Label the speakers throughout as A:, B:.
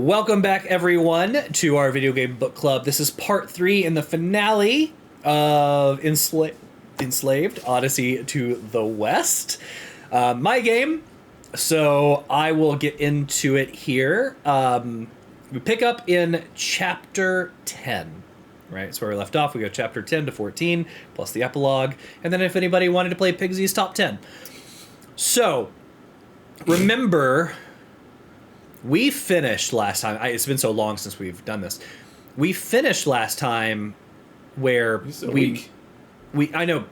A: Welcome back, everyone, to our video game book club. This is part 3 in the finale of Enslaved, Odyssey to the West. My game, so I will get into it here. We pick up in chapter 10, right? So where we left off, we go chapter 10 to 14, plus the epilogue, and then if anybody wanted to play Pigsy's Top 10. So, remember... We finished last time. It's been so long since we've done this. We finished last time where we I know,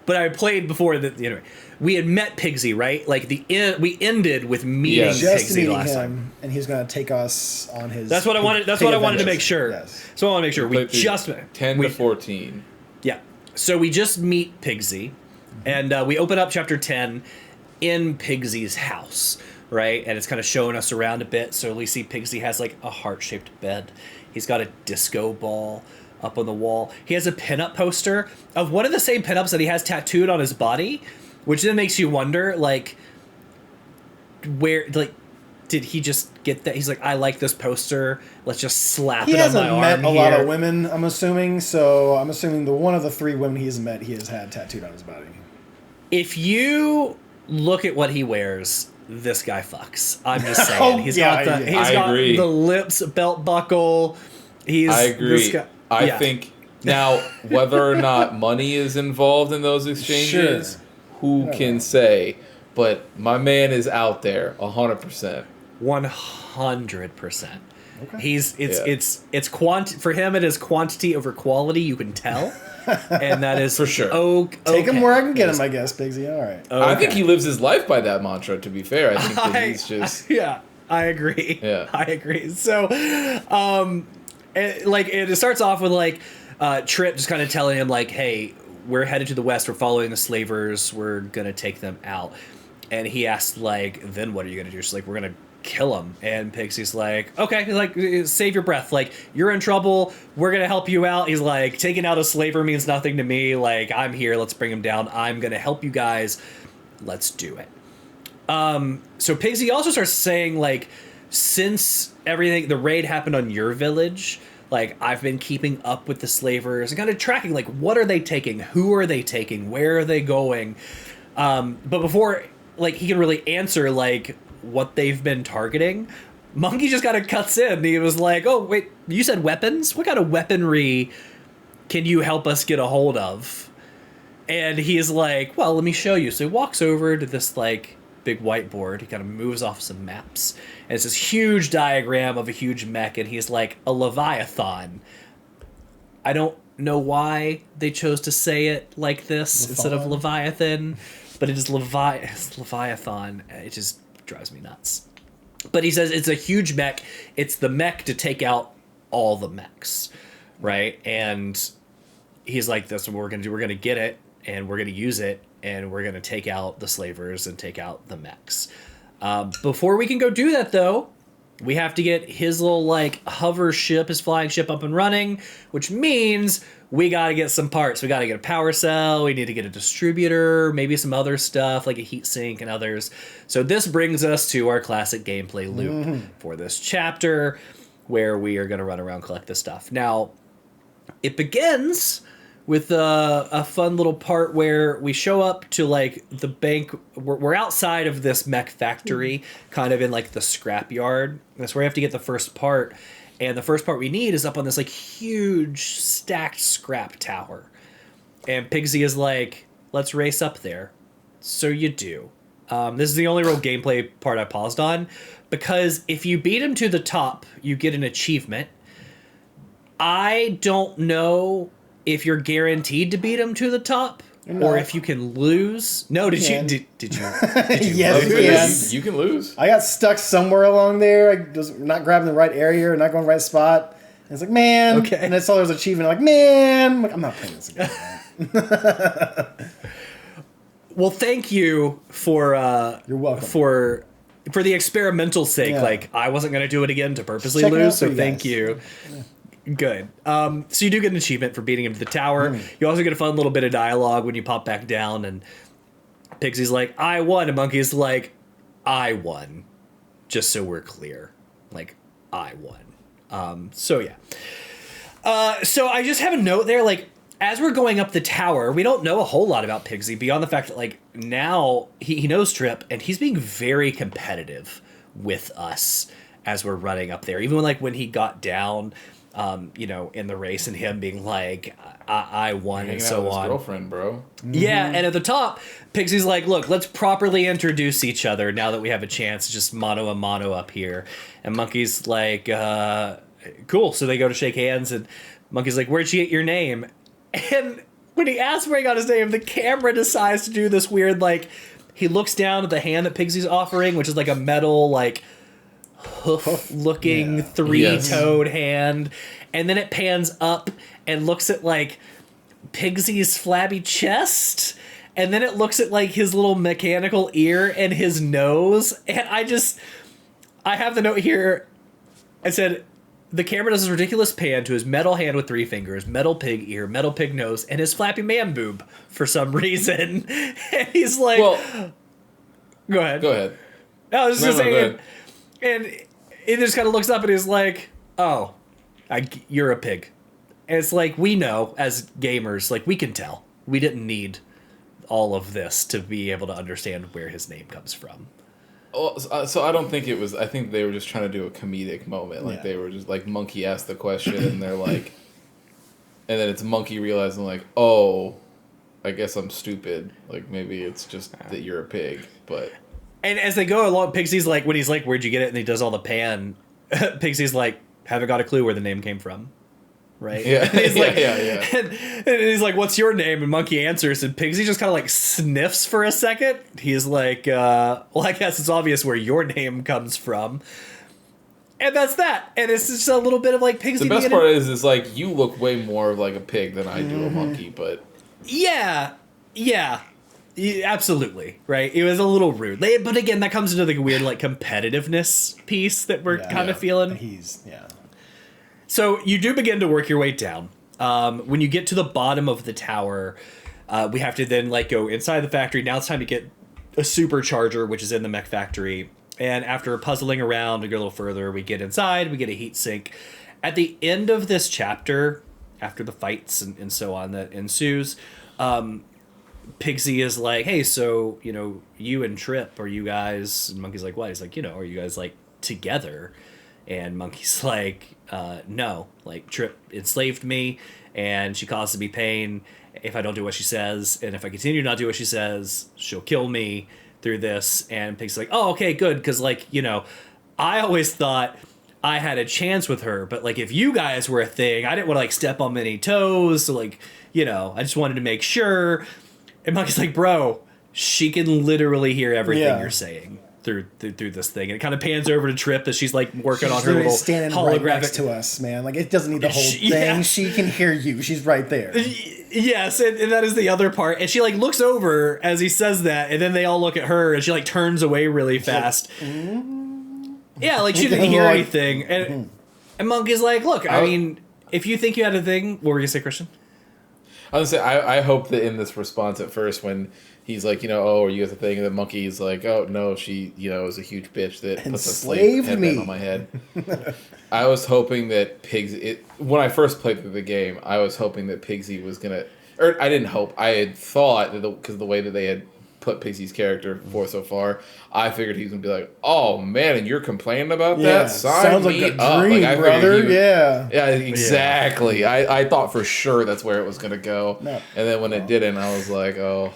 A: but I played before that. Anyway, we had met Pigsy, right? Like we ended with meeting Pigsy last time,
B: and he's going to take us on his.
A: That's what I wanted. That's what I wanted to make sure.
B: Yes.
A: So I want to make sure we just
C: 10 to 14.
A: Yeah. So we just meet Pigsy, and we open up chapter 10 in Pigsy's house. Right, and it's kind of showing us around a bit. So we see Pigsy has like a heart-shaped bed. He's got a disco ball up on the wall. He has a pinup poster of one of the same pinups that he has tattooed on his body, which then makes you wonder, like, where, like, did he just get that? He's like, I like this poster. Let's just slap it on my arm.
B: He hasn't met a lot of women, I'm assuming. So I'm assuming the one of the 3 women he's met, he has had tattooed on his body.
A: If you look at what he wears, this guy fucks. I'm just saying. He's got the lips belt buckle.
C: I agree. I think now whether or not money is involved in those exchanges, who can say? But my man is out there 100%.
A: 100%. Okay. For him it is quantity over quality, you can tell. And that is
C: for sure.
A: Okay.
B: Take him where I can get him, I guess, Pigsy. All right.
C: Okay. I think he lives his life by that mantra, to be fair. I think that he's just...
A: Yeah, I agree.
C: Yeah.
A: I agree. So, it starts off with, like, Trip just kind of telling him, like, hey, we're headed to the west. We're following the slavers. We're going to take them out. And he asks, like, then what are you going to do? She's like, we're going to kill him. And Pigsy's like, okay, he's like, save your breath. Like, you're in trouble. We're going to help you out. He's like, taking out a slaver means nothing to me. Like, I'm here. Let's bring him down. I'm going to help you guys. Let's do it. So Pigsy also starts saying, like, since the raid happened on your village, like, I've been keeping up with the slavers and kind of tracking, like, what are they taking? Who are they taking? Where are they going? But before, like, he can really answer, like, what they've been targeting, Monkey just kind of cuts in. He was like, oh, wait, you said weapons? What kind of weaponry can you help us get a hold of? And he's like, well, let me show you. So he walks over to this, like, big whiteboard. He kind of moves off some maps. And it's this huge diagram of a huge mech, and he's like, a Leviathan. I don't know why they chose to say it like this instead of Leviathan, but it is Leviathan. It just drives me nuts. But he says it's a huge mech. It's the mech to take out all the mechs, right? And he's like, that's what we're going to do. We're going to get it, and we're going to use it, and we're going to take out the slavers and take out the mechs. Before we can go do that, though, we have to get his little, like, hover ship, his flying ship up and running, which means we got to get some parts. We got to get a power cell. We need to get a distributor, maybe some other stuff like a heat sink and others. So this brings us to our classic gameplay loop for this chapter, where we are going to run around, collect this stuff. Now, it begins with a fun little part where we show up to, like, the bank. We're outside of this mech factory, kind of in, like, the scrap yard. That's where we have to get the first part. And the first part we need is up on this, like, huge stacked scrap tower. And Pigsy is like, let's race up there. So you do. This is the only real gameplay part I paused on, because if you beat him to the top, you get an achievement. I don't know if you're guaranteed to beat him to the top, or if you can lose. No, did you? Did you
B: yes,
C: you can lose.
B: I got stuck somewhere along there. I was not grabbing the right area, or not going to the right spot. And it's like, man. Okay. And I saw there was an achievement. I'm like, man, I'm not playing this again.
A: Well, thank you for
B: you're welcome.
A: For the experimental sake. Yeah. Like, I wasn't going to do it again to purposely lose. So thank you. Yeah. Good. So you do get an achievement for beating him to the tower. You also get a fun little bit of dialogue when you pop back down, and Pigsy's like, I won, and Monkey's like, I won. Just so we're clear. Like, I won. So yeah. So I just have a note there, like, as we're going up the tower, we don't know a whole lot about Pigsy beyond the fact that, like, now he knows Trip, and he's being very competitive with us as we're running up there. Even when he got down, in the race, and him being like, I won, and so on.
C: Girlfriend, bro.
A: Yeah, and at the top, Pigsy's like, look, let's properly introduce each other now that we have a chance, just mano a mano up here. And Monkey's like, cool. So they go to shake hands, and Monkey's like, where'd you get your name? And when he asks where he got his name, the camera decides to do this weird, like, he looks down at the hand that Pigsy's offering, which is like a metal, like, hoof-looking three-toed hand. And then it pans up and looks at, like, Pigsy's flabby chest. And then it looks at, like, his little mechanical ear and his nose. And I have the note here. I said, the camera does this ridiculous pan to his metal hand with 3 fingers, metal pig ear, metal pig nose, and his flappy man boob for some reason. And he's like, well, go ahead.
C: Go ahead.
A: No, I was just saying, and he just kind of looks up and he's like, oh, you're a pig. And it's like, we know as gamers, like, we can tell. We didn't need all of this to be able to understand where his name comes from.
C: So I don't think it was. I think they were just trying to do a comedic moment. Like they were just like, Monkey asked the question, and they're like, and then it's Monkey realizing like, oh, I guess I'm stupid. Like maybe it's just that you're a pig. But
A: and as they go along, Pigsy's like, when he's like, where'd you get it? And he does all the pan. Pigsy's like, haven't got a clue where the name came from. Right?
C: Yeah.
A: And he's like,
C: yeah.
A: And he's like, what's your name? And Monkey answers, and Pigsy just kind of like sniffs for a second. He's like, well, I guess it's obvious where your name comes from. And that's that. And it's just a little bit of like Pigsy.
C: The best part is like, you look way more like a pig than I do a monkey, but.
A: Yeah, absolutely. Right. It was a little rude. But again, that comes into the weird like competitiveness piece that we're kind of feeling. So you do begin to work your way down. When you get to the bottom of the tower, we have to then like go inside the factory. Now it's time to get a supercharger, which is in the mech factory. And after puzzling around and go a little further, we get inside, we get a heat sink. At the end of this chapter, after the fights and so on that ensues, Pigsy is like, hey, so, you and Trip, are you guys... And Monkey's like, what? He's like, are you guys, like, together? And Monkey's like, no, like, Trip enslaved me, and she caused me pain if I don't do what she says, and if I continue to not do what she says, she'll kill me through this. And Pig's like, oh, okay, good, because, like, I always thought I had a chance with her, but, like, if you guys were a thing, I didn't want to, like, step on many toes, so, like, I just wanted to make sure. And Monkey's like, bro, she can literally hear everything you're saying through this thing. And it kind of pans over to Trip as she's like working on her little
B: standing
A: holographic
B: right next to us, man. Like, it doesn't need the whole thing. She can hear you. She's right there.
A: Yes, and that is the other part. And she like looks over as he says that, and then they all look at her, and she like turns away really fast. Yeah, like she didn't hear anything. And Monkey's like, look, I mean, if you think you had a thing, what were you gonna say, Christian?
C: I was gonna say, I hope that in this response at first, when he's like, oh, are you guys a thing? And the Monkey's like, oh, no, she, is a huge bitch that puts a slave headband on my head. I was hoping that when I first played through the game, I was hoping that Pigsy was gonna, or I didn't hope, I had thought that because of the way that they had put Pigsy's character forth so far, I figured he was gonna be like, oh man, and you're complaining about that?
B: Sounds like a dream, brother. Yeah,
C: exactly. Yeah. I thought for sure that's where it was gonna go, and then when it didn't, I was like, oh.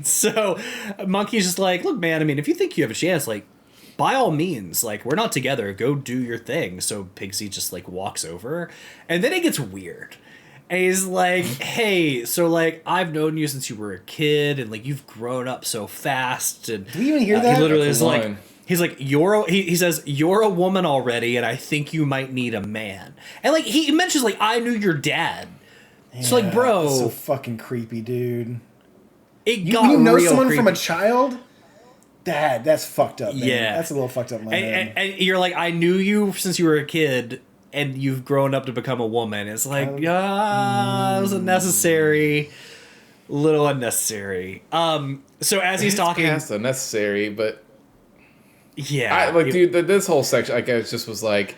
A: So Monkey's just like, look, man, I mean, if you think you have a chance, like, by all means, like, we're not together, go do your thing. So Pigsy just like walks over, and then it gets weird. And he's like, hey, so, like, I've known you since you were a kid, and, like, you've grown up so fast. And
B: do you even hear that?
A: He literally is like, he's like, he says, you're a woman already, and I think you might need a man. And, like, he mentions, like, I knew your dad. Yeah, so, like, bro.
B: That's so fucking creepy, dude.
A: You
B: know someone creepy from a child? That's fucked up, man.
A: Yeah.
B: That's a little fucked up in my head.
A: And you're like, I knew you since you were a kid, and you've grown up to become a woman. It's like, it was little unnecessary. So as he's talking,
C: past unnecessary, but
A: Yeah.
C: Dude, this whole section, I just was like,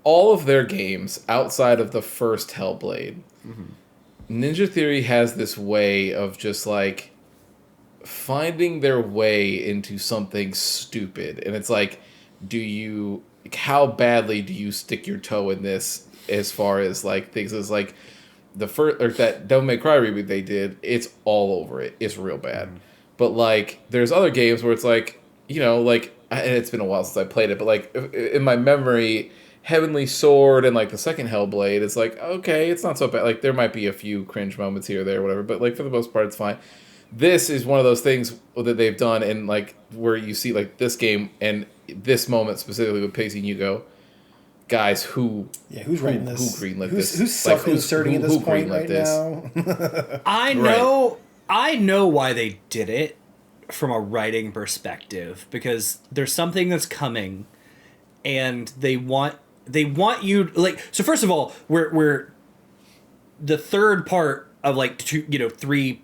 C: all of their games outside of the first Hellblade, Ninja Theory has this way of just like finding their way into something stupid, and it's like, how badly do you stick your toe in this? As far as like things as like the first or that Devil May Cry reboot they did, it's all over it. It's real bad. But like, there's other games where it's like, like, and it's been a while since I played it, but like in my memory, Heavenly Sword and like the second Hellblade, it's like, okay, it's not so bad. Like there might be a few cringe moments here or there, or whatever, but like for the most part, it's fine. This is one of those things that they've done, and like where you see like this game and this moment specifically with Pacey, and you go, guys, who's writing this? Who greenlit this?
B: Who's self-inserting at this point right now?
A: I know why they did it from a writing perspective, because there's something that's coming, and they want you like. So first of all, we're the third part of like 2/3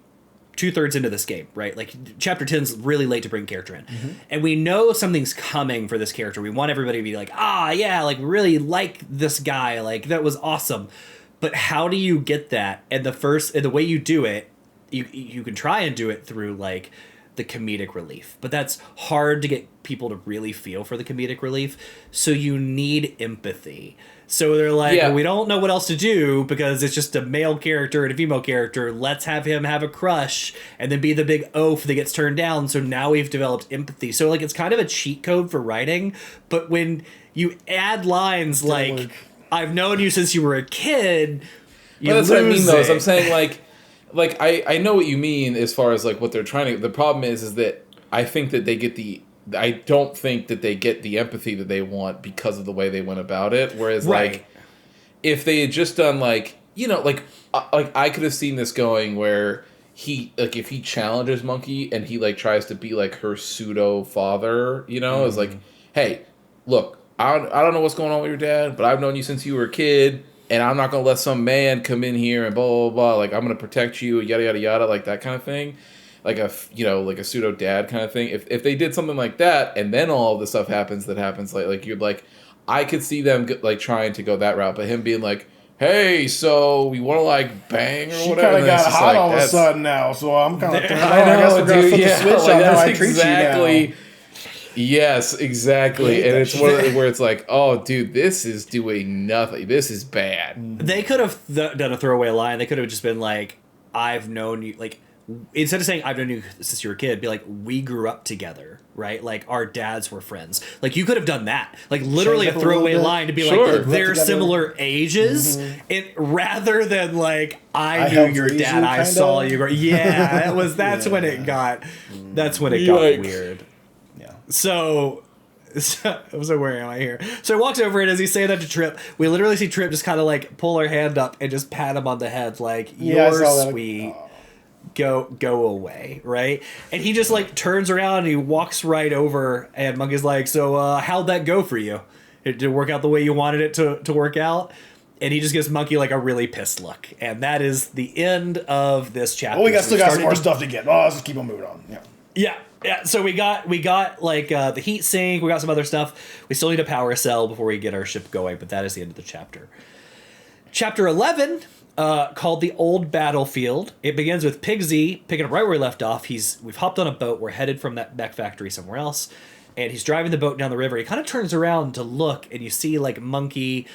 A: into this game, right? Like chapter 10's really late to bring character in, and we know something's coming for this character. We want everybody to be like, yeah, like really like this guy, like that was awesome. But how do you get that? And the way you do it, you can try and do it through like the comedic relief, but that's hard to get people to really feel for the comedic relief. So you need empathy. So they're like, well, we don't know what else to do because it's just a male character and a female character. Let's have him have a crush and then be the big oaf that gets turned down. So now we've developed empathy. So like it's kind of a cheat code for writing. But when you add lines like, I've known you since you were a kid,
C: that's what I mean though. I'm saying like I know what you mean as far as like what they're trying to. The problem is that I think that they get I don't think that they get the empathy that they want because of the way they went about it. Whereas, like, if they had just done, like, like I could have seen this going where if he challenges Monkey and he, like, tries to be, like, her pseudo-father, is like, hey, look, I don't know what's going on with your dad, but I've known you since you were a kid, and I'm not going to let some man come in here and blah, blah, blah, like, I'm going to protect you, yada, yada, yada, like, that kind of thing. Like like a pseudo dad kind of thing. If they did something like that, and then all of the stuff happens, like you're like, I could see them like trying to go that route, but him being like, hey, so we want to like bang or whatever.
B: She kind of got hot all of a sudden now, so I'm kind of turned on. I guess we're gonna flip the switch on how I treat you now.
C: Yes, exactly. And it's one of the, where it's like, oh, dude, this is doing nothing. This is bad.
A: They could have done a throwaway line. They could have just been like, I've known you, like, instead of saying I've known you since you were a kid, be like, we grew up together, right? Like our dads were friends. Like you could have done that, like literally a throwaway line to be like they're similar ages, rather than like I knew your dad, I saw you. Yeah, that's when it got weird. Yeah. So where am I here? So he walks over, and as he's saying that to Trip, we literally see Trip just kind of like pull her hand up and just pat him on the head, like you're sweet. Go away, right? And he just like turns around and he walks right over, and Monkey's like, so how'd that go for you? Did it work out the way you wanted it to work out? And he just gives Monkey like a really pissed look, and that is the end of this chapter.
B: Well, we still got some more stuff to get. Let's just keep on moving on.
A: Yeah. So we got like the heat sink. We got some other stuff. We still need a power cell before we get our ship going, but that is the end of the chapter. Chapter 11. Called The Old Battlefield. It begins with Pigsy picking up right where we left off. We've hopped on a boat. We're headed from that mech factory somewhere else. And he's driving the boat down the river. He kind of turns around to look, and you see like Monkey,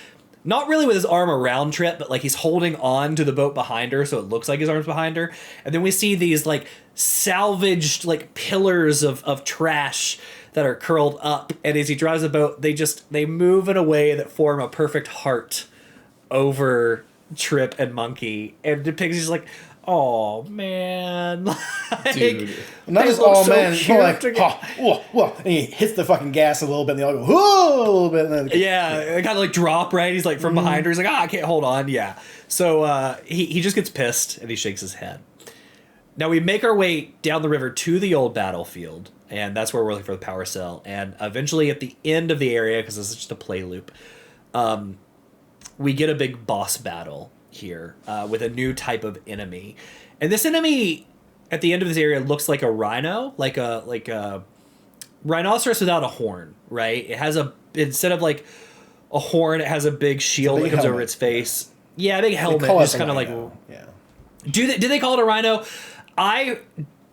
A: not really with his arm around Trip, but like he's holding on to the boat behind her, so it looks like his arm's behind her. And then we see these like salvaged like pillars of trash that are curled up. And as he drives the boat, they move in a way that form a perfect heart over Trip and Monkey, and the Pigsy's like, oh man, like,
B: dude, not just oh so man, like whoa, and he hits the fucking gas a little bit, and they all go whoa a little bit, and then
A: they kind of like drop right. He's like from behind her. He's like, I can't hold on. Yeah, so he just gets pissed and he shakes his head. Now we make our way down the river to the old battlefield, and that's where we're looking for the power cell. And eventually, at the end of the area, because this is just a play loop, we get a big boss battle here with a new type of enemy. And this enemy at the end of this area looks like a rhino, like a rhinoceros without a horn, right? It has instead of like a horn, it has a big shield that comes over its face. Yeah, a big helmet. Just kind of like,
B: yeah.
A: Do they call it a rhino? I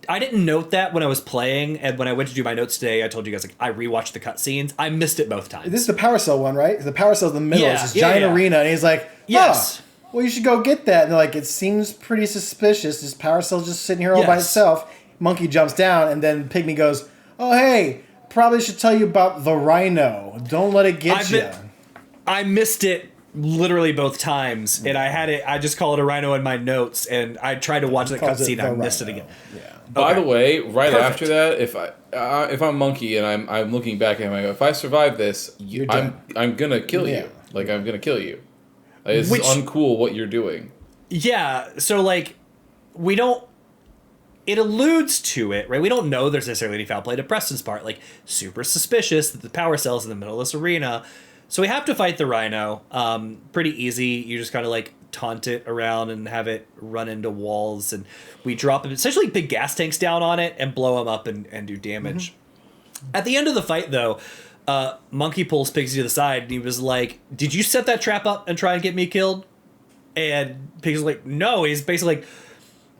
A: didn't note that when I was playing, and when I went to do my notes today, I told you guys like I rewatched the cutscenes. I missed it both times.
B: This is the Power Cell one, right? The Power Cell's in the middle. It's this giant arena, and he's like, yes. Well, you should go get that. And they're like, it seems pretty suspicious. This Power Cell's just sitting here all by itself. Monkey jumps down, and then Pygmy goes, oh, hey, probably should tell you about the rhino. Don't let it get you.
A: I missed it literally both times, and I just call it a rhino in my notes, and I tried to watch that cutscene, I missed it again.
B: Yeah.
C: By the way, after that, if I'm Monkey and I'm looking back at him, I go, if I survive this, I'm gonna kill you. Like, I'm gonna kill you. Like, it's uncool what you're doing.
A: Yeah, so like we don't. It alludes to it, right? We don't know there's necessarily any foul play to Preston's part. Like, super suspicious that the Power Cell's in the middle of this arena. So we have to fight the rhino. Pretty easy. You just kind of like taunt it around and have it run into walls. And we drop essentially big gas tanks down on it and blow them up and do damage. Mm-hmm. At the end of the fight, though, Monkey pulls Pigsy to the side and he was like, did you set that trap up and try and get me killed? And Pigsy's like, no. He's basically like,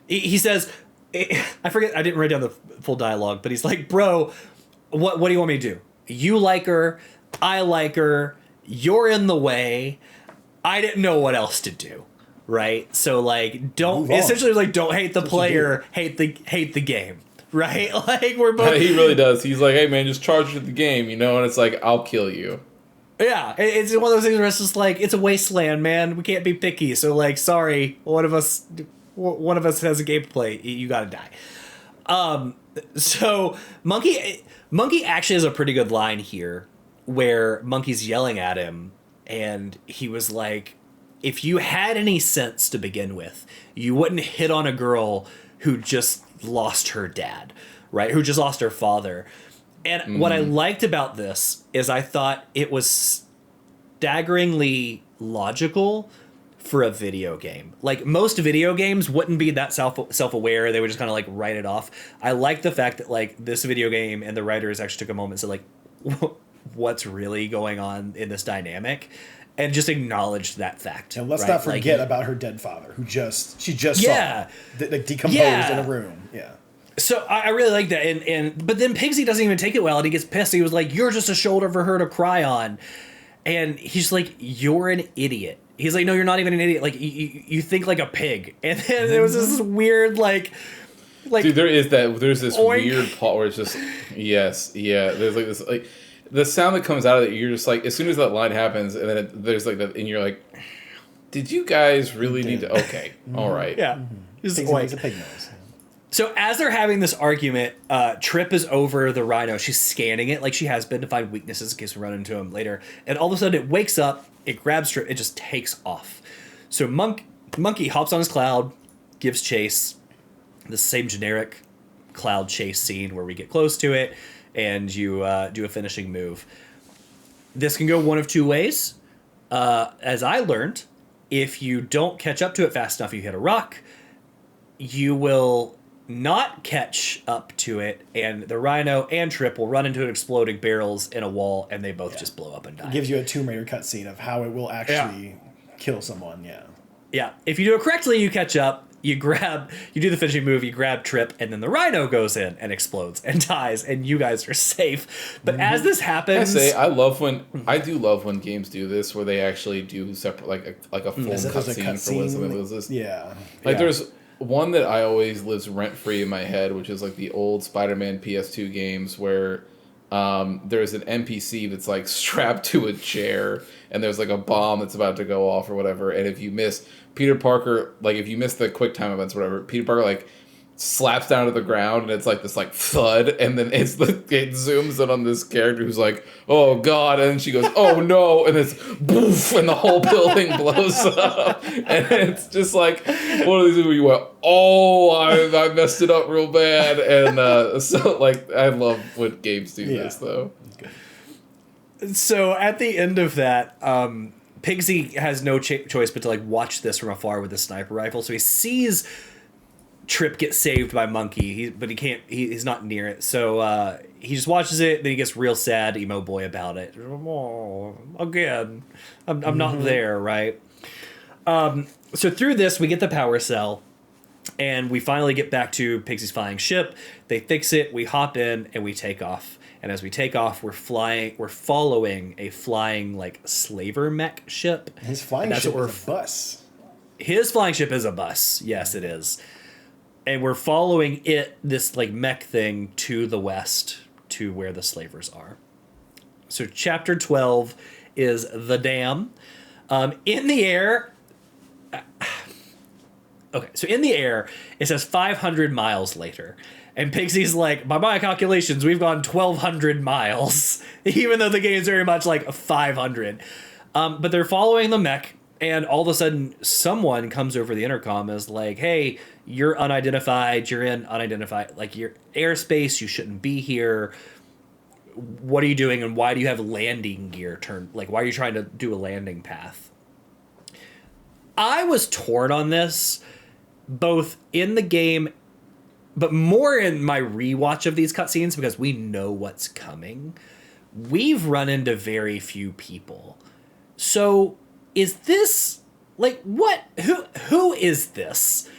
A: he says... I forget, I didn't write down the full dialogue, but he's like, bro, what do you want me to do? You like her, I like her, you're in the way, I didn't know what else to do, right? So like, don't essentially like don't hate the player, hate the game, right? Like we're both.
C: He really does. He's like, hey man, just charge with the game, and it's like, I'll kill you.
A: Yeah, it's one of those things where it's just like, it's a wasteland, man. We can't be picky, so like, sorry, one of us has a game to play. You gotta die. So Monkey actually has a pretty good line here where Monkey's yelling at him, and he was like, if you had any sense to begin with, you wouldn't hit on a girl who just lost her dad, right? Who just lost her father. And what I liked about this is I thought it was staggeringly logical for a video game. Like, most video games wouldn't be that self-aware. They would just kind of like write it off. I like the fact that like this video game and the writers actually took a moment to like, what's really going on in this dynamic, and just acknowledged that fact.
B: And let's not forget about her dead father, who she just saw decomposed in a room. Yeah.
A: So I really like that, but then Pigsy doesn't even take it well, and he gets pissed. He was like, "You're just a shoulder for her to cry on," and he's like, "You're an idiot." He's like, "No, you're not even an idiot. Like you think like a pig." And then there was this weird like.
C: Dude, there's this oink. Weird part where it's just there's like this like the sound that comes out of it. You're just like, as soon as that line happens, and then there's like that, and you're like, "Did you guys really need to?" Okay, all right,
A: yeah.
B: Just makes a pig noise.
A: So as they're having this argument, Trip is over the rhino. She's scanning it like she has been to find weaknesses in case we run into him later. And all of a sudden it wakes up, it grabs Trip, it just takes off. So Monkey hops on his cloud, gives chase. The same generic cloud chase scene where we get close to it and you do a finishing move. This can go one of two ways. As I learned, if you don't catch up to it fast enough, you hit a rock, you will not catch up to it, and the rhino and Trip will run into exploding barrels in a wall, and they both just blow up and die.
B: It gives you a Tomb Raider cutscene of how it will actually kill someone.
A: Yeah. If you do it correctly, you catch up. You do the finishing move, you grab Trip, and then the rhino goes in and explodes and dies, and you guys are safe. But as this happens,
C: I do love when games do this, where they actually do separate, like a full cutscene for when something loses.
B: Yeah.
C: There's one that I always lives rent-free in my head, which is like the old Spider-Man PS2 games where there's an NPC that's like strapped to a chair and there's like a bomb that's about to go off or whatever, and if you miss, Peter Parker, like if you miss the quick time events or whatever, Peter Parker like slaps down to the ground and it's like this like thud, and then it zooms in on this character who's like, oh god, and then she goes, oh no, and it's boof, and the whole building blows up, and it's just like one of these where you went, oh, I messed it up real bad, and so like I love when games do this though.
A: So at the end of that, Pigsy has no choice but to like watch this from afar with a sniper rifle, so he sees Trip gets saved by Monkey, but he can't. He's not near it, so he just watches it. Then he gets real sad, emo boy about it. Oh, again, I'm not there, right? So through this, we get the power cell, and we finally get back to Pixie's flying ship. They fix it. We hop in and we take off. And as we take off, we're following a flying like slaver mech ship.
B: His flying ship is a bus.
A: His flying ship is a bus. Yes, it is. And we're following this like mech thing to the west to where the slavers are. So chapter 12 is The Dam. In the air. Okay, so in the air, it says 500 miles later. And Pixie's like, by my calculations, we've gone 1,200 miles, even though the game's very much like 500. But they're following the mech, and all of a sudden, someone comes over the intercom and is like, hey, you're unidentified, you're in unidentified, like, your airspace, you shouldn't be here. What are you doing, and why do you have landing gear turned? Like, why are you trying to do a landing path? I was torn on this, both in the game, but more in my rewatch of these cutscenes, because we know what's coming. We've run into very few people. So is this like what? Who is this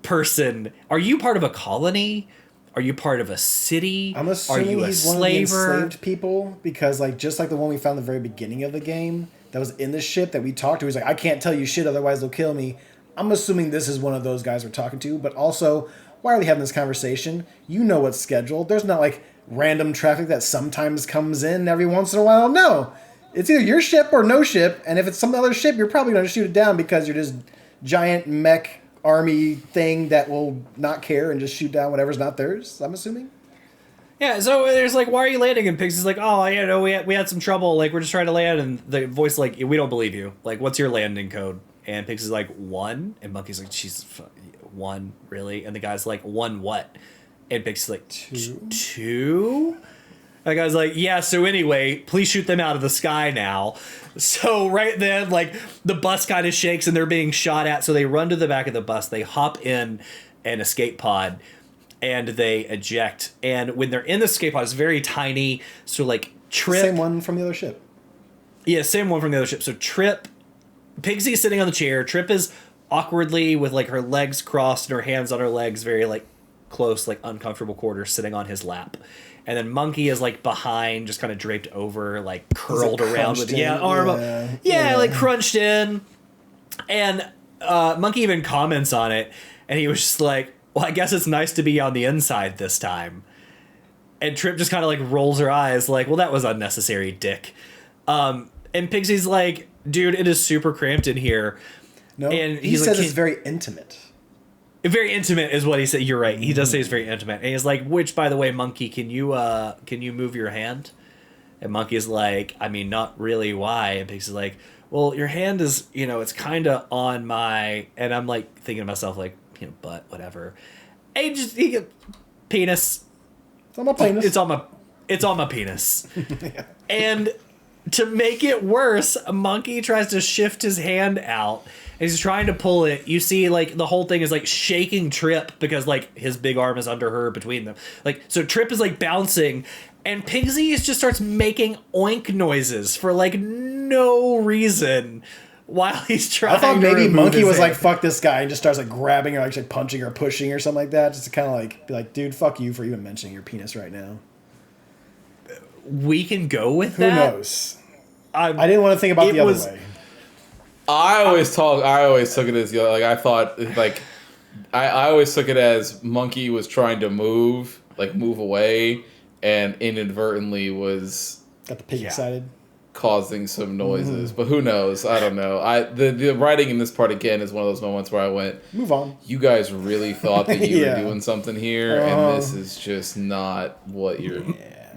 A: person? Are you part of a colony? Are you part of a city?
B: I'm assuming he's one of the enslaved people, because like just like the one we found at the very beginning of the game that was in the ship that we talked to, he's like, I can't tell you shit, otherwise they'll kill me. I'm assuming this is one of those guys we're talking to, but also, why are we having this conversation? You know what's scheduled. There's not like random traffic that sometimes comes in every once in a while. No. It's either your ship or no ship, and if it's some other ship, you're probably going to shoot it down because you're this giant mech army thing that will not care and just shoot down whatever's not theirs, I'm assuming.
A: Yeah, so there's like, why are you landing? And Pixie's like, oh, you know, we had some trouble. Like, we're just trying to land. And the voice like, we don't believe you. Like, what's your landing code? And Pixie's like, 1? And Monkey's like, she's 1, really? And the guy's like, 1 what? And Pixie's like, 2? And the guy's like, yeah, so anyway, please shoot them out of the sky now. So right then, like, the bus kind of shakes and they're being shot at. So they run to the back of the bus. They hop in an escape pod and they eject. And when they're in the escape pod, it's very tiny. So, like, Trip...
B: Same one from the other ship.
A: Yeah, same one from the other ship. So Trip... Pixie's sitting on the chair. Trip is awkwardly with like her legs crossed and her hands on her legs, very like close, like uncomfortable quarters, sitting on his lap. And then Monkey is like behind, just kind of draped over, like curled around with arm up. Yeah, like crunched in. And Monkey even comments on it, and he was just like, well, I guess it's nice to be on the inside this time. And Trip just kind of like rolls her eyes like, well, that was unnecessary, dick. And Pixie's like, dude, it is super cramped in here.
B: No, and he says it's very intimate.
A: Very intimate is what he said. You're right. He does say it's very intimate. And he's like, which, by the way, Monkey, can you move your hand? And Monkey's like, I mean, not really. Why? And Pixie's like, well, your hand is, you know, it's kind of on my... And I'm like thinking to myself, like, you know, butt, whatever. And he penis.
B: It's on my penis.
A: It's on my penis. Yeah. And... to make it worse, Monkey tries to shift his hand out. And he's trying to pull it. You see, like, the whole thing is, like, shaking Trip because, like, his big arm is under her between them. Like, so Trip is, like, bouncing. And Pigsy just starts making oink noises for, like, no reason while he's trying to
B: I thought maybe Monkey was like, fuck this guy, and just starts, like, grabbing her, like punching or pushing or something like that. Just to kind of, like, be like, dude, fuck you for even mentioning your penis right now.
A: We can go with that.
B: Who knows? I didn't want to think about the other way.
C: I always took it as like I thought like I always took it as Monkey was trying to move away and inadvertently was
B: got the pig excited,
C: causing some noises. But who knows? I don't know. The writing in this part again is one of those moments where I went,
B: move on.
C: You guys really thought that you were doing something here, and this is just not what you're.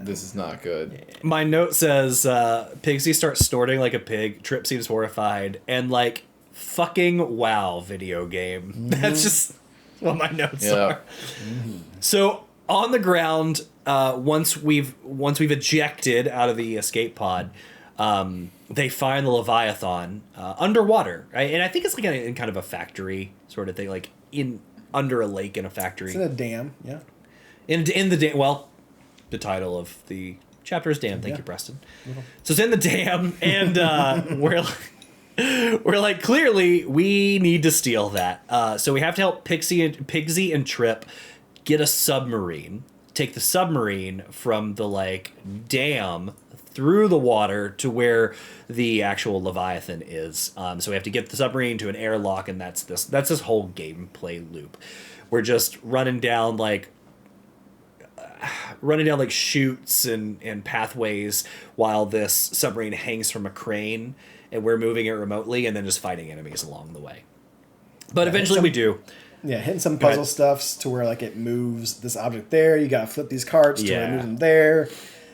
C: This is not good.
A: My note says, Pigsy starts snorting like a pig. Trip seems horrified. And, like, fucking wow, video game. Mm-hmm. That's just what my notes are. Mm-hmm. So, on the ground, once we've ejected out of the escape pod, they find the Leviathan underwater. Right? And I think it's like in kind of a factory sort of thing. Like, under a lake in a factory.
B: It's in a dam, yeah.
A: In the dam. Well, the title of the chapter is Dam. Thank you, Preston. Mm-hmm. So it's in the dam, and we're like, clearly we need to steal that. So we have to help Pigsy and Trip get a submarine. Take the submarine from the like dam through the water to where the actual Leviathan is. So we have to get the submarine to an airlock, and that's this whole gameplay loop. We're just running down like chutes and pathways while this submarine hangs from a crane, and we're moving it remotely and then just fighting enemies along the way. But eventually we do.
B: Yeah, hitting some puzzle stuffs to where like it moves this object there. You gotta flip these carts to where it moves them there.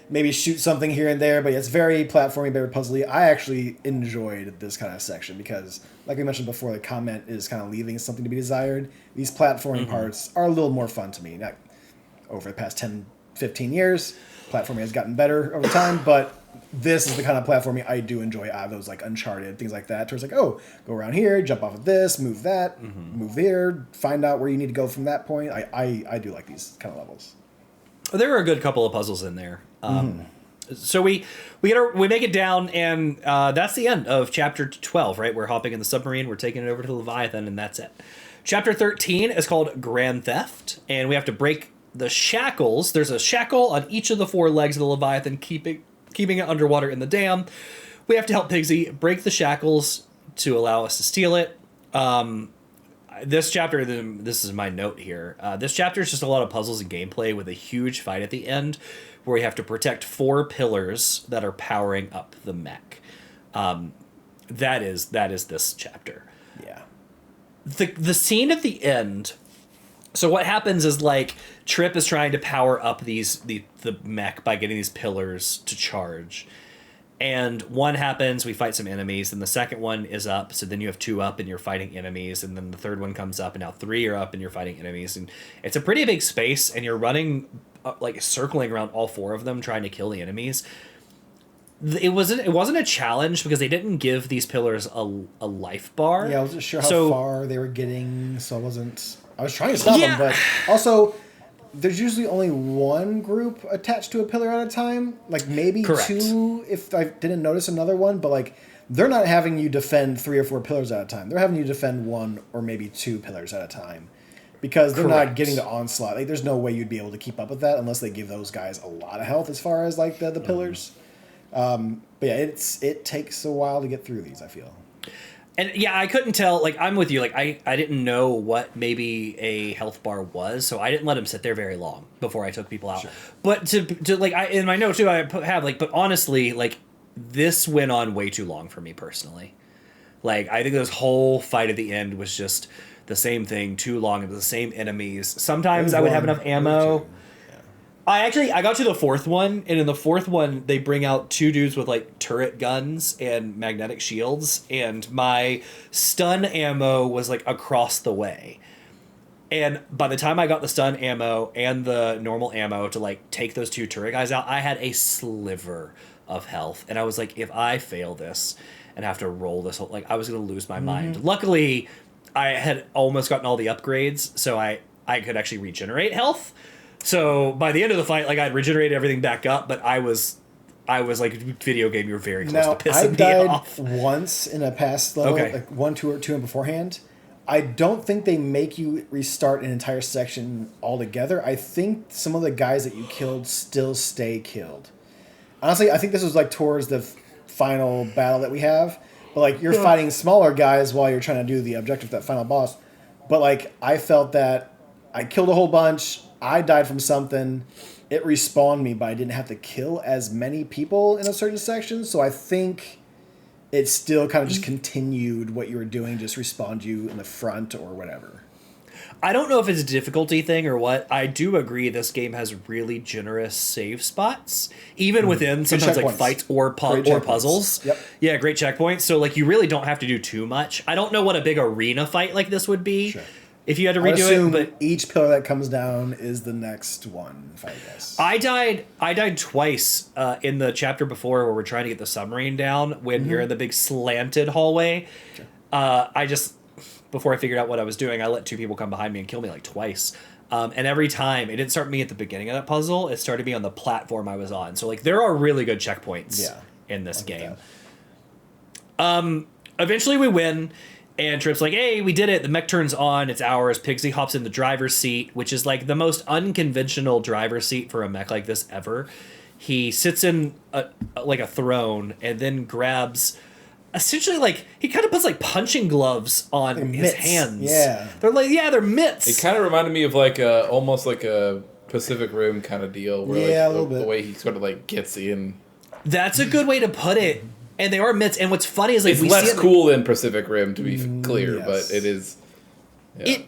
B: Maybe shoot something here and there, but it's very platformy, very puzzly. I actually enjoyed this kind of section because, like we mentioned before, the comment is kind of leaving something to be desired. These platforming parts are a little more fun to me. Not over the past 10, 15 years, platforming has gotten better over time, but this is the kind of platforming I do enjoy. Those like Uncharted, things like that, where it's like, oh, go around here, jump off of this, move that, move here, find out where you need to go from that point. I do like these kind of levels.
A: There are a good couple of puzzles in there. So we make it down, and that's the end of chapter 12, right? We're hopping in the submarine, we're taking it over to the Leviathan, and that's it. Chapter 13 is called Grand Theft, and we have to break the shackles. There's a shackle on each of the 4 legs of the Leviathan, keeping it underwater in the dam. We have to help Pigsy break the shackles to allow us to steal it. This chapter, this is my note here. This chapter is just a lot of puzzles and gameplay with a huge fight at the end where we have to protect 4 pillars that are powering up the mech. That is this chapter.
B: Yeah.
A: The scene at the end. So what happens is like Trip is trying to power up the mech by getting these pillars to charge. And one happens, we fight some enemies, and the second one is up, so then you have 2 up and you're fighting enemies, and then the third one comes up and now 3 are up and you're fighting enemies, and it's a pretty big space, and you're running like circling around all 4 of them trying to kill the enemies. It wasn't a challenge because they didn't give these pillars a life bar.
B: Yeah, I wasn't sure how far they were getting, so I was trying to stop them, but also there's usually only 1 group attached to a pillar at a time. Like maybe
A: Correct.
B: 2 if I didn't notice another one, but like they're not having you defend 3 or 4 pillars at a time. They're having you defend 1 or maybe 2 pillars at a time. Because they're not getting the onslaught. Like there's no way you'd be able to keep up with that unless they give those guys a lot of health as far as like the pillars. But yeah, it takes a while to get through these, I feel.
A: And yeah, I couldn't tell, like, I'm with you, like, I didn't know what maybe a health bar was, so I didn't let him sit there very long before I took people out. Sure. But to like, in my note too, but honestly, like, this went on way too long for me personally. Like, I think this whole fight at the end was just the same thing, too long, it was the same enemies. Sometimes I would have enough ammo. I got to the 4th one, and in the 4th one, they bring out 2 dudes with, like, turret guns and magnetic shields, and my stun ammo was, like, across the way. And by the time I got the stun ammo and the normal ammo to, like, take those 2 turret guys out, I had a sliver of health. And I was like, if I fail this and have to roll this whole... Like, I was going to lose my mind. Luckily, I had almost gotten all the upgrades, so I could actually regenerate health. So by the end of the fight, like I'd regenerated everything back up, but I was like, video game, you're very close to pissing me off.
B: I died once in a past level, like 1, 2, or 2 and beforehand. I don't think they make you restart an entire section altogether. I think some of the guys that you killed still stay killed. Honestly, I think this was like towards the final battle that we have. But like you're fighting smaller guys while you're trying to do the objective, that final boss. But like I felt that I killed a whole bunch. I died from something. It respawned me, but I didn't have to kill as many people in a certain section. So I think it still kind of just continued what you were doing, just respawned you in the front or whatever.
A: I don't know if it's a difficulty thing or what. I do agree this game has really generous save spots, even within sometimes like fights or puzzles.
B: Yep.
A: Yeah, great checkpoints. So like you really don't have to do too much. I don't know what a big arena fight like this would be. Sure. If you had to redo it, but
B: each pillar that comes down is the next one, if I guess.
A: I died twice in the chapter before where we're trying to get the submarine down when you're in the big slanted hallway. Sure. I just before I figured out what I was doing, I let 2 people come behind me and kill me like twice. And every time, it didn't start me at the beginning of that puzzle. It started me on the platform I was on. So, like, there are really good checkpoints in this game. Eventually we win, and Trip's like, hey, we did it. The mech turns on. It's ours. Pigsy hops in the driver's seat, which is, like, the most unconventional driver's seat for a mech like this ever. He sits in, a throne and then grabs... Essentially, like, he kind of puts, like, punching gloves on his hands.
B: Yeah.
A: They're mitts.
C: It kind of reminded me of, like, almost like a Pacific Rim kind of deal. Where,
B: a little bit.
C: The way he sort of, like, gets in.
A: That's a good way to put it. And they are mitts. And what's funny is, like,
C: it's less cool than Pacific Rim, to be clear, but it is... Yeah.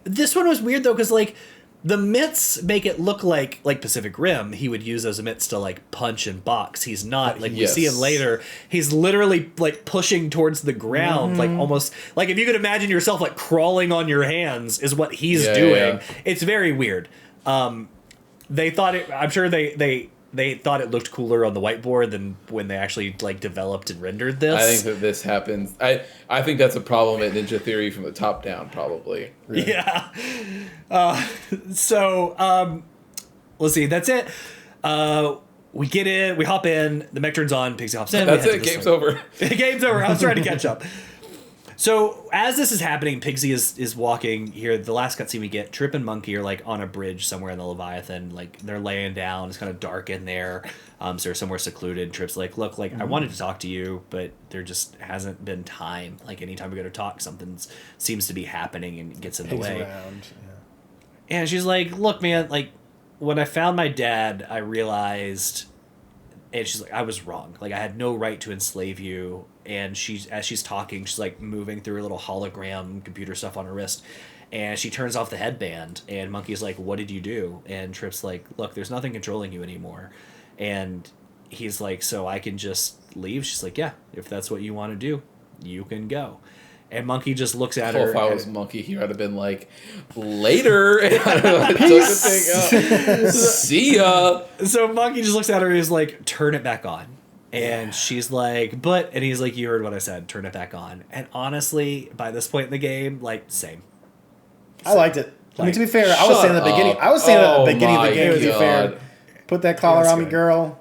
A: This one was weird, though, because, like, the mitts make it look like Pacific Rim. He would use those mitts to, like, punch and box. He's not. Like, we see him later. He's literally, like, pushing towards the ground. Like, almost... Like, if you could imagine yourself, like, crawling on your hands is what he's doing. Yeah. It's very weird. They thought it... I'm sure they thought it looked cooler on the whiteboard than when they actually, like, developed and rendered this.
C: I think that this happens. I think that's a problem at Ninja Theory from the top down, probably.
A: Really. Yeah. So, let's see. That's it. We get in. We hop in. The mech turns on. Pigsy hops in.
C: That's it. Game's over.
A: Game's over. I was trying to catch up. So as this is happening, Pigsy is walking here. The last cutscene we get, Trip and Monkey are like on a bridge somewhere in the Leviathan. Like they're laying down. It's kind of dark in there. So they're somewhere secluded. Trip's like, look, like I wanted to talk to you, but there just hasn't been time. Like anytime we go to talk, something seems to be happening and gets in the way.
B: Around. Yeah.
A: And she's like, look, man, like when I found my dad, I realized, and she's like, I was wrong. Like I had no right to enslave you. And as she's talking, she's like moving through a little hologram computer stuff on her wrist. And she turns off the headband. And Monkey's like, what did you do? And Trip's like, look, there's nothing controlling you anymore. And he's like, so I can just leave? She's like, yeah, if that's what you want to do, you can go. And Monkey just looks at her.
C: If I was Monkey, he would have been like, later. See ya.
A: So Monkey just looks at her and he's like, turn it back on. And she's like, and he's like, you heard what I said, turn it back on. And honestly, by this point in the game, like, same.
B: I liked it. I mean, to be fair, I was saying at the beginning. I was saying at the beginning of the game, to be fair, put that collar on me, girl.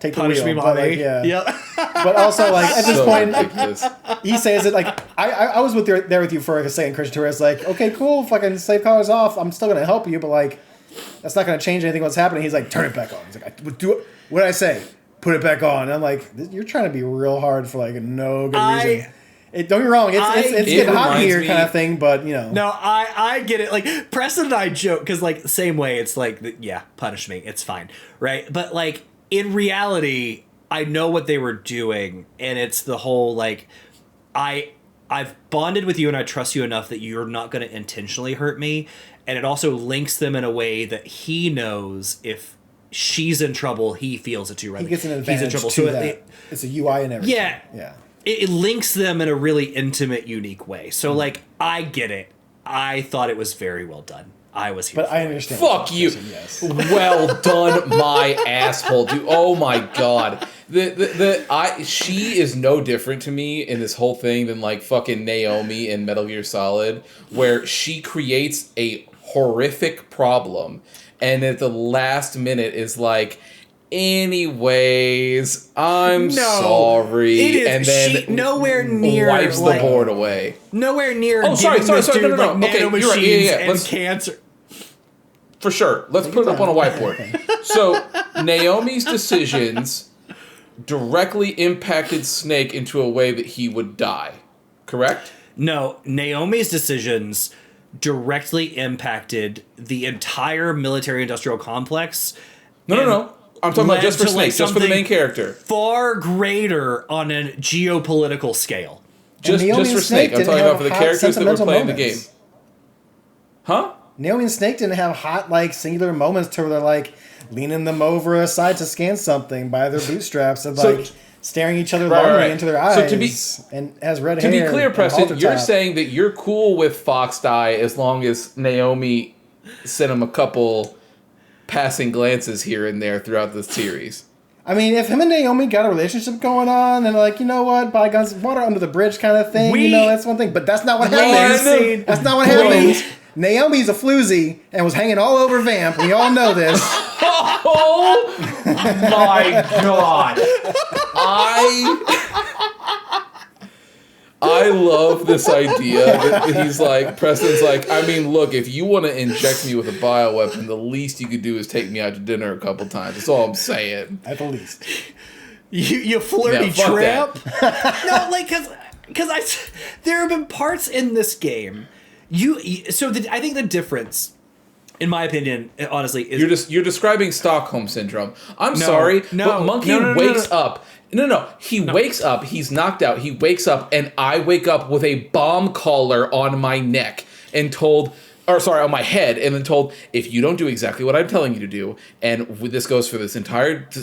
B: Take the
A: Punish
B: wheel.
A: me, mommy.
B: Like, yeah.
A: Yep.
B: But also, like, at this point,
C: ridiculous.
B: he says it like, I was there with you for a second, Christian Torres. Like, okay, cool, fucking slave collars off. I'm still gonna help you, but like, that's not gonna change anything. What's happening? He's like, turn it back on. He's like, what did I say? Put it back on. And I'm like, you're trying to be real hard for like no good reason. Don't get me wrong, it's getting hot here kind of thing, but you know.
A: No, I get it. Like Preston and I joke because like same way, it's like yeah, punish me, it's fine, right? But like in reality, I know what they were doing, and it's the whole like I've bonded with you and I trust you enough that you're not going to intentionally hurt me, and it also links them in a way that he knows if she's in trouble, he feels it too, right?
B: He gets an advantage. He's in trouble.
A: So
B: it's a UI and everything.
A: Yeah. It links them in a really intimate, unique way. So, like, I get it. I thought it was very well done. I was here.
B: But I understand.
C: Fuck you. Yes. Well done, my asshole, dude. Oh my god. She is no different to me in this whole thing than like fucking Naomi in Metal Gear Solid, where she creates a horrific problem. And at the last minute is like, anyways, I'm sorry. And then
A: nowhere near
C: wipes the board away.
A: Nowhere near.
C: Oh, sorry.
A: Like,
C: Okay, you're right. Yeah.
A: And cancer.
C: For sure. Let's put it up on a whiteboard. So Naomi's decisions directly impacted Snake into a way that he would die. Correct?
A: No, Naomi's decisions directly impacted the entire military-industrial complex.
C: No. I'm talking about just for Snake, just for the main character.
A: Far greater on a geopolitical scale.
C: Just for Snake. I'm talking about for the characters that were playing the game. Huh?
B: Naomi and Snake didn't have hot, like, singular moments to where they're, like, leaning them over aside to scan something by their bootstraps and, like, staring each other longingly into their eyes and has red hair.
C: To be clear, Preston, you're saying that you're cool with Fox die as long as Naomi sent him a couple passing glances here and there throughout the series.
B: I mean, if him and Naomi got a relationship going on and like, you know what, bygones, water under the bridge kind of thing, that's one thing. But that's not what happens. That's not what happens. Naomi's a floozy and was hanging all over Vamp. We all know this.
C: Oh my god. I love this idea that he's like, Preston's like, I mean, look, if you want to inject me with a bioweapon, the least you could do is take me out to dinner a couple times. That's all I'm saying.
B: At the least.
A: You flirty tramp. No, like, because there have been parts in this game. I think the difference, in my opinion, honestly, is
C: you're describing Stockholm syndrome. I'm sorry, but Monkey wakes up. No. He wakes up. He's knocked out. He wakes up, and I wake up with a bomb collar on my neck and told, on my head, and then told, if you don't do exactly what I'm telling you to do, and this goes for this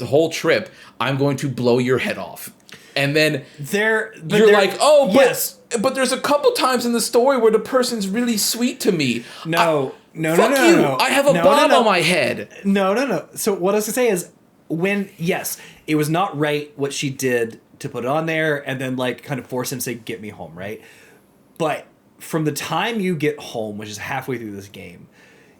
C: whole trip, I'm going to blow your head off. And then you're like, oh, yes. But there's a couple times in the story where the person's really sweet to me.
A: No.
C: I have a bomb on my head.
A: No. So what I was going to say is, yes, it was not right what she did to put it on there and then like kind of force him to say, get me home, right? But from the time you get home, which is halfway through this game,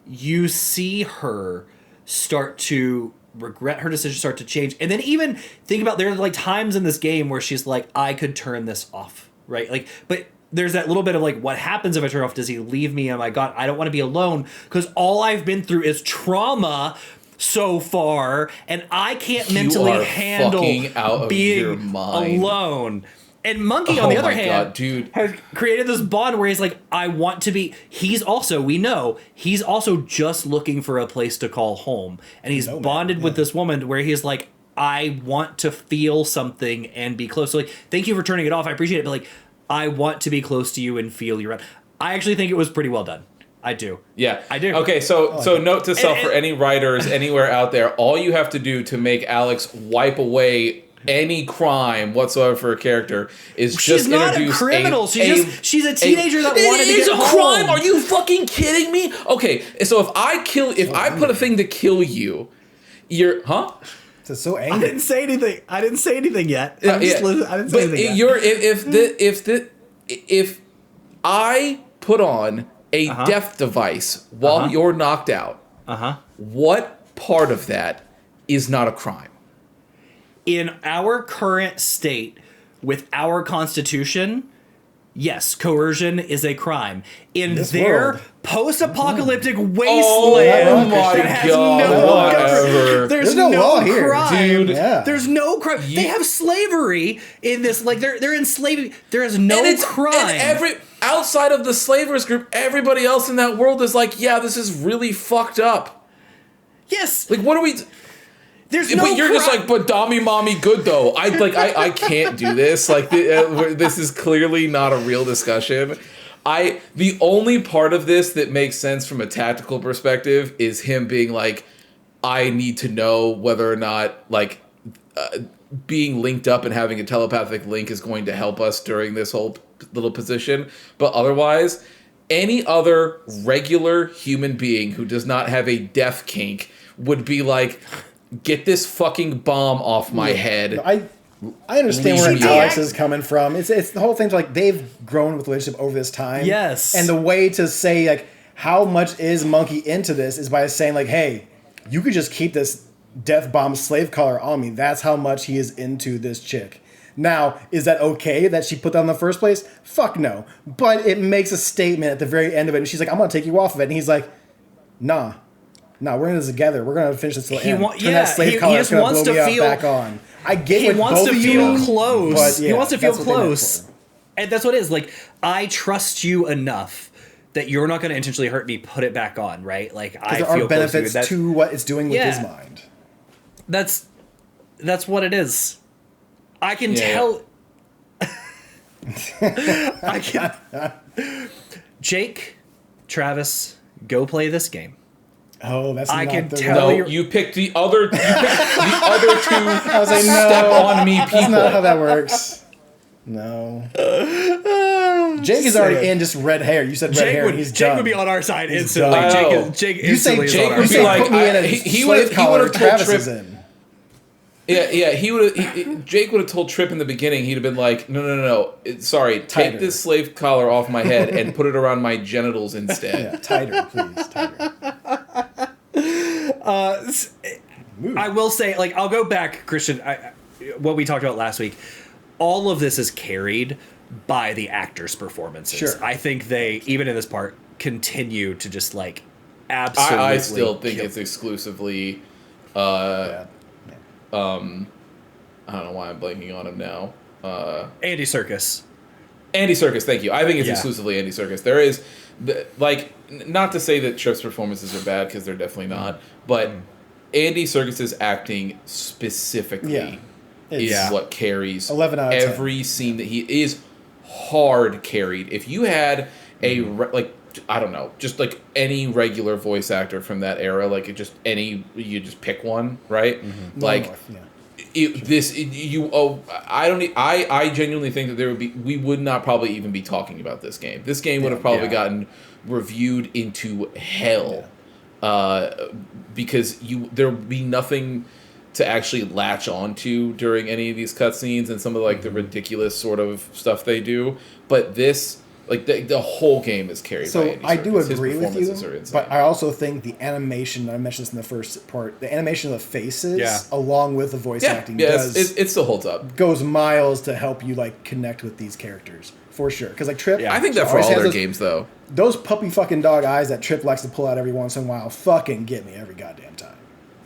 A: you see her start to regret her decision, start to change. And then even think about, there are like times in this game where she's like, I could turn this off, right? Like, but there's that little bit of like, what happens if I turn off? Does he leave me? Oh my God, I don't want to be alone because all I've been through is trauma so far, and I can't mentally handle being alone. And Monkey, on the other hand, has created this bond where he's like, I want to be. He's also just looking for a place to call home, and he's bonded with this woman where he's like, I want to feel something and be close. So like, thank you for turning it off. I appreciate it, but like, I want to be close to you and feel you. I actually think it was pretty well done. I do.
C: Yeah,
A: I do.
C: Okay, so note to self for any writers anywhere out there: all you have to do to make Alex wipe away any crime whatsoever for a character is just introduce
A: she's not a criminal. She's a teenager that wanted to get home. It is a crime.
C: Are you fucking kidding me? Okay, so if I put a thing to kill you, you're
B: It's so angry.
A: I didn't say anything yet. I didn't say anything yet.
C: If I put on a death device while you're knocked out, what part of that is not a crime?
A: In our current state, with our constitution, yes, coercion is a crime. In their post-apocalyptic wasteland that has no government, there's no law here, crime. Dude. Yeah. There's no crime. They have slavery in this. Like they're enslaving. There is no crime.
C: And outside of the slavers group, everybody else in that world is like, yeah, this is really fucked up.
A: Yes.
C: Like, what are we?
A: There's no.
C: But you're just like, but Dami Mommy good though. I can't do this. Like, this is clearly not a real discussion. The only part of this that makes sense from a tactical perspective is him being like, I need to know whether or not like being linked up and having a telepathic link is going to help us during this whole little position. But otherwise, any other regular human being who does not have a death kink would be like, get this fucking bomb off my head.
B: I understand where Alex is coming from. It's the whole thing's like they've grown with the relationship over this time.
A: Yes.
B: And the way to say like how much is Monkey into this is by saying like, hey, you could just keep this death bomb slave collar on me. That's how much he is into this chick. Now, is that okay that she put that in the first place? Fuck no. But it makes a statement at the very end of it, and she's like, I'm gonna take you off of it. And he's like, nah, we're in this together. We're gonna finish this till the end. Turn that slave collar, it's gonna blow me up back on. I get
A: he wants to feel close.
B: But yeah,
A: he wants to feel close. And that's what it is. Like, I trust you enough that you're not going to intentionally hurt me. Put it back on, right? Like, I feel
B: there are benefits to what it's doing with his mind.
A: That's what it is. I can tell. I can. Jake, Travis, go play this game.
B: Oh, that's
A: I
B: not
A: can
B: the
A: tell
B: right.
C: No, you picked the other. You picked the other two.
B: I was like, no,
C: step on me, people.
B: That's not how that works. No. Jake is already in just red hair. You said red hair. He's
A: Jake
B: done.
A: would be on our side instantly. Jake
B: you say
A: Jake
B: would be like, he would have told Trip.
C: Yeah. Jake would have told Trip in the beginning. He'd have been like, "No. Sorry,
B: Tighter.
C: take this slave collar off my head and put it around my genitals instead."
B: Yeah, tighter, please, tighter.
A: I will say, like, I'll go back, Christian. What we talked about last week. All of this is carried by the actors' performances.
B: Sure.
A: I think they, even in this part, continue to just like absolutely.
C: I still think it's exclusively. I don't know why I'm blanking on him now.
A: Andy Serkis.
C: Andy Serkis, thank you. I think it's exclusively Andy Serkis. There is, like, not to say that Trip's performances are bad, because they're definitely not, but Andy Serkis's acting specifically is what carries
B: 11 out of 10.
C: Every scene that he is hard carried. If you had I don't know, just like any regular voice actor from that era, like you just pick one, right?
B: Mm-hmm.
C: Like, I genuinely think that we would not probably even be talking about this game. This game would have probably gotten reviewed into hell, because there would be nothing to actually latch onto during any of these cutscenes and some of the ridiculous sort of stuff they do. But this, like, the whole game is carried by Andy Serkis.
B: I do agree with you,
C: are insane.
B: but I also think the animation, I mentioned this in the first part, the animation of the faces, along with the voice acting,
C: it still holds up.
B: Goes miles to help you, like, connect with these characters, for sure. Because, like, Trip...
C: I think that for all their games, though.
B: Those puppy fucking dog eyes that Trip likes to pull out every once in a while fucking get me every goddamn time.